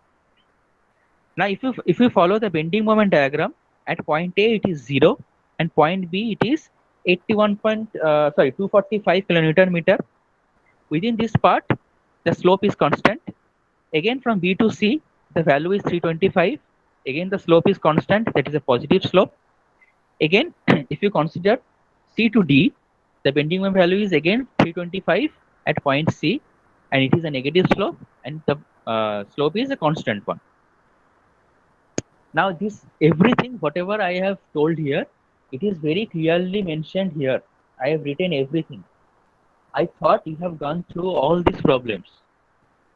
Now if you follow the bending moment diagram, at point A it is 0 and point B it is 245 kilonewton meter. Within this part, the slope is constant. Again, from B to C, the value is 325. Again, the slope is constant, that is a positive slope. Again, if you consider C to D, the bending moment value is again 325 at point C, and it is a negative slope, and the slope is a constant one. Now, this everything, whatever I have told here, it is very clearly mentioned here. I have written everything. I thought you have gone through all these problems.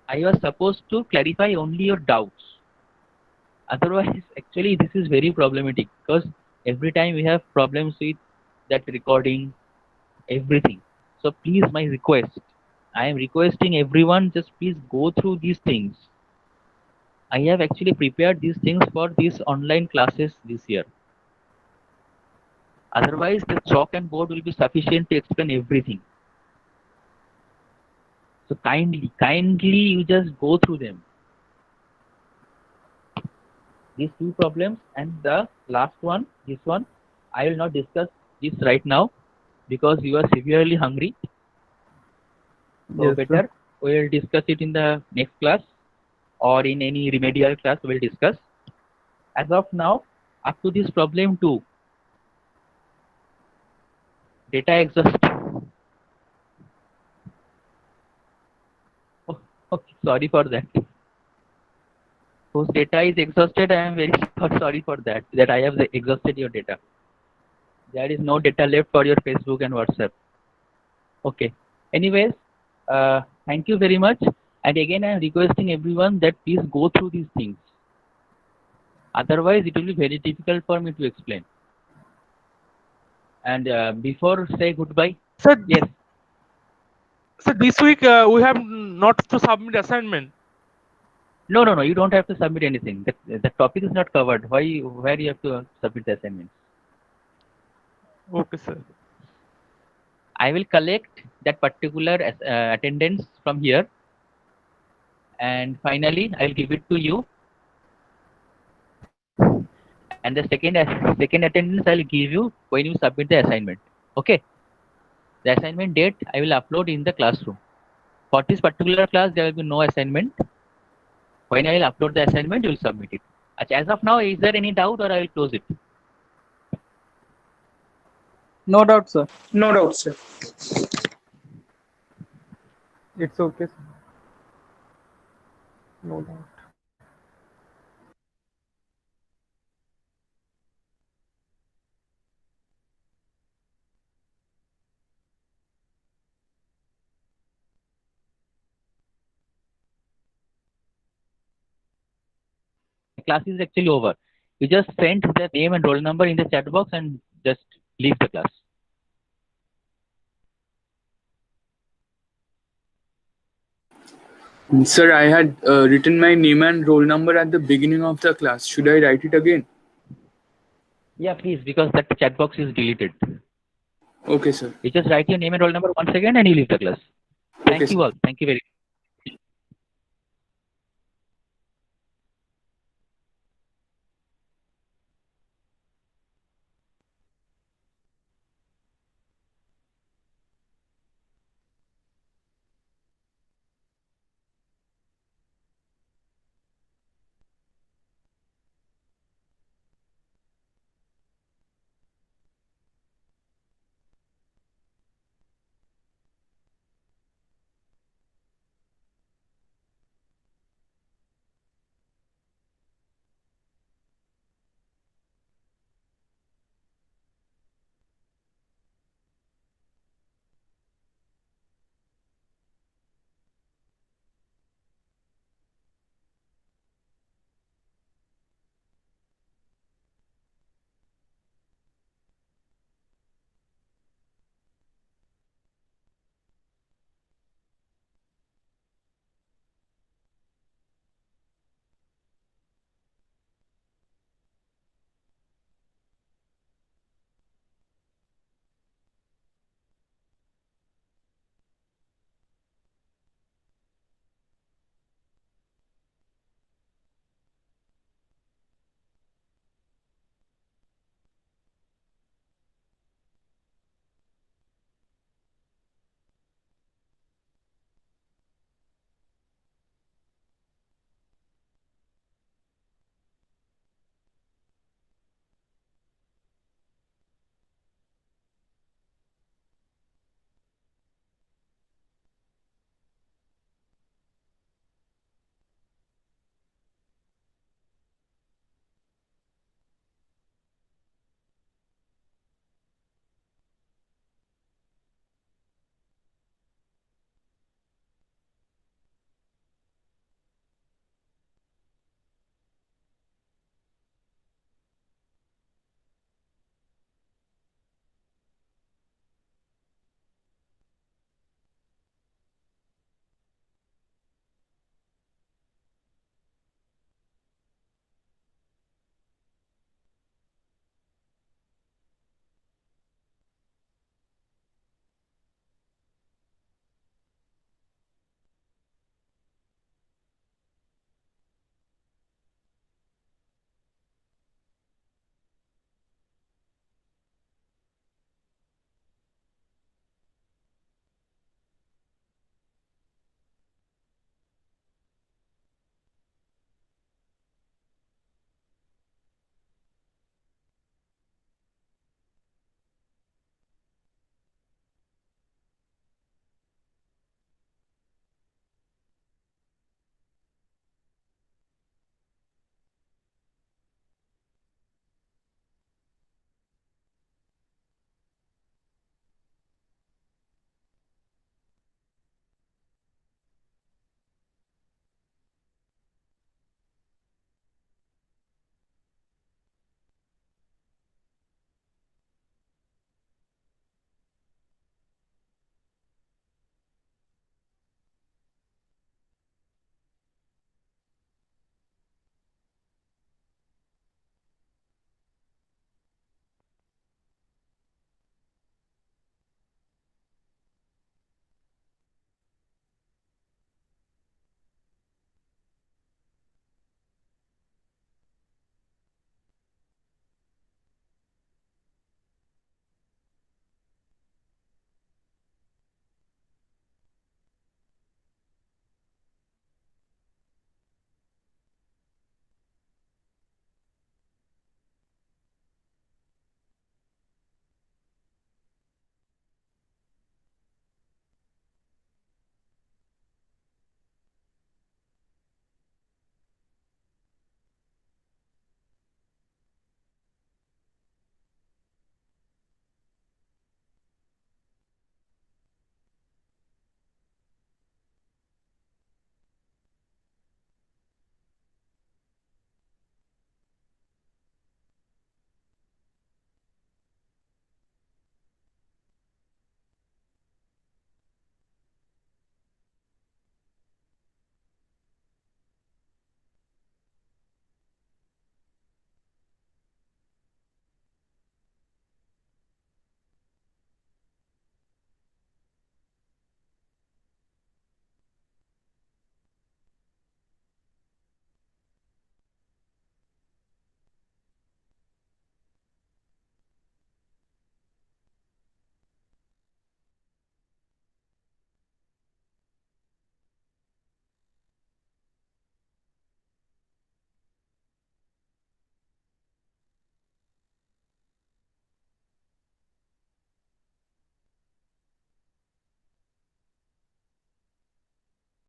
I was supposed to clarify only your doubts. Otherwise, actually, this is very problematic because every time we have problems with that recording, everything. So please, my request, I am requesting everyone, just please go through these things. I have actually prepared these things for these online classes this year. Otherwise, the chalk and board will be sufficient to explain everything. So kindly you just go through them. These two problems and the last one, this one, I will not discuss this right now because you are severely hungry. So Yes, better we will discuss it in the next class or in any remedial class we will discuss. As of now, up to this problem 2, data exhaust. Oh, okay, sorry for that. Whose data is exhausted, I am very sorry for that. That I have exhausted your data. There is no data left for your Facebook and WhatsApp. Okay. Anyways, thank you very much. And again, I am requesting everyone that please go through these things. Otherwise, it will be very difficult for me to explain. And before say goodbye, Sir, yes. So this week we have not to submit assignment. No, you don't have to submit anything. The topic is not covered. Where you have to submit the assignments? Okay, sir. I will collect that particular attendance from here, and finally I will give it to you. And the second attendance I will give you when you submit the assignment. Okay. The assignment date I will upload in the classroom. For this particular class, there will be no assignment. When I will upload the assignment, you will submit it. As of now, is there any doubt or I will close it? No doubt, sir. No doubt, sir. It's okay, sir. No doubt. The class is actually over. You just send the name and roll number in the chat box and just leave the class. Sir, I had written my name and roll number at the beginning of the class. Should I write it again? Yeah, please, because that chat box is deleted. Okay, sir. You just write your name and roll number once again and you leave the class. Thank you all. Thank you very much.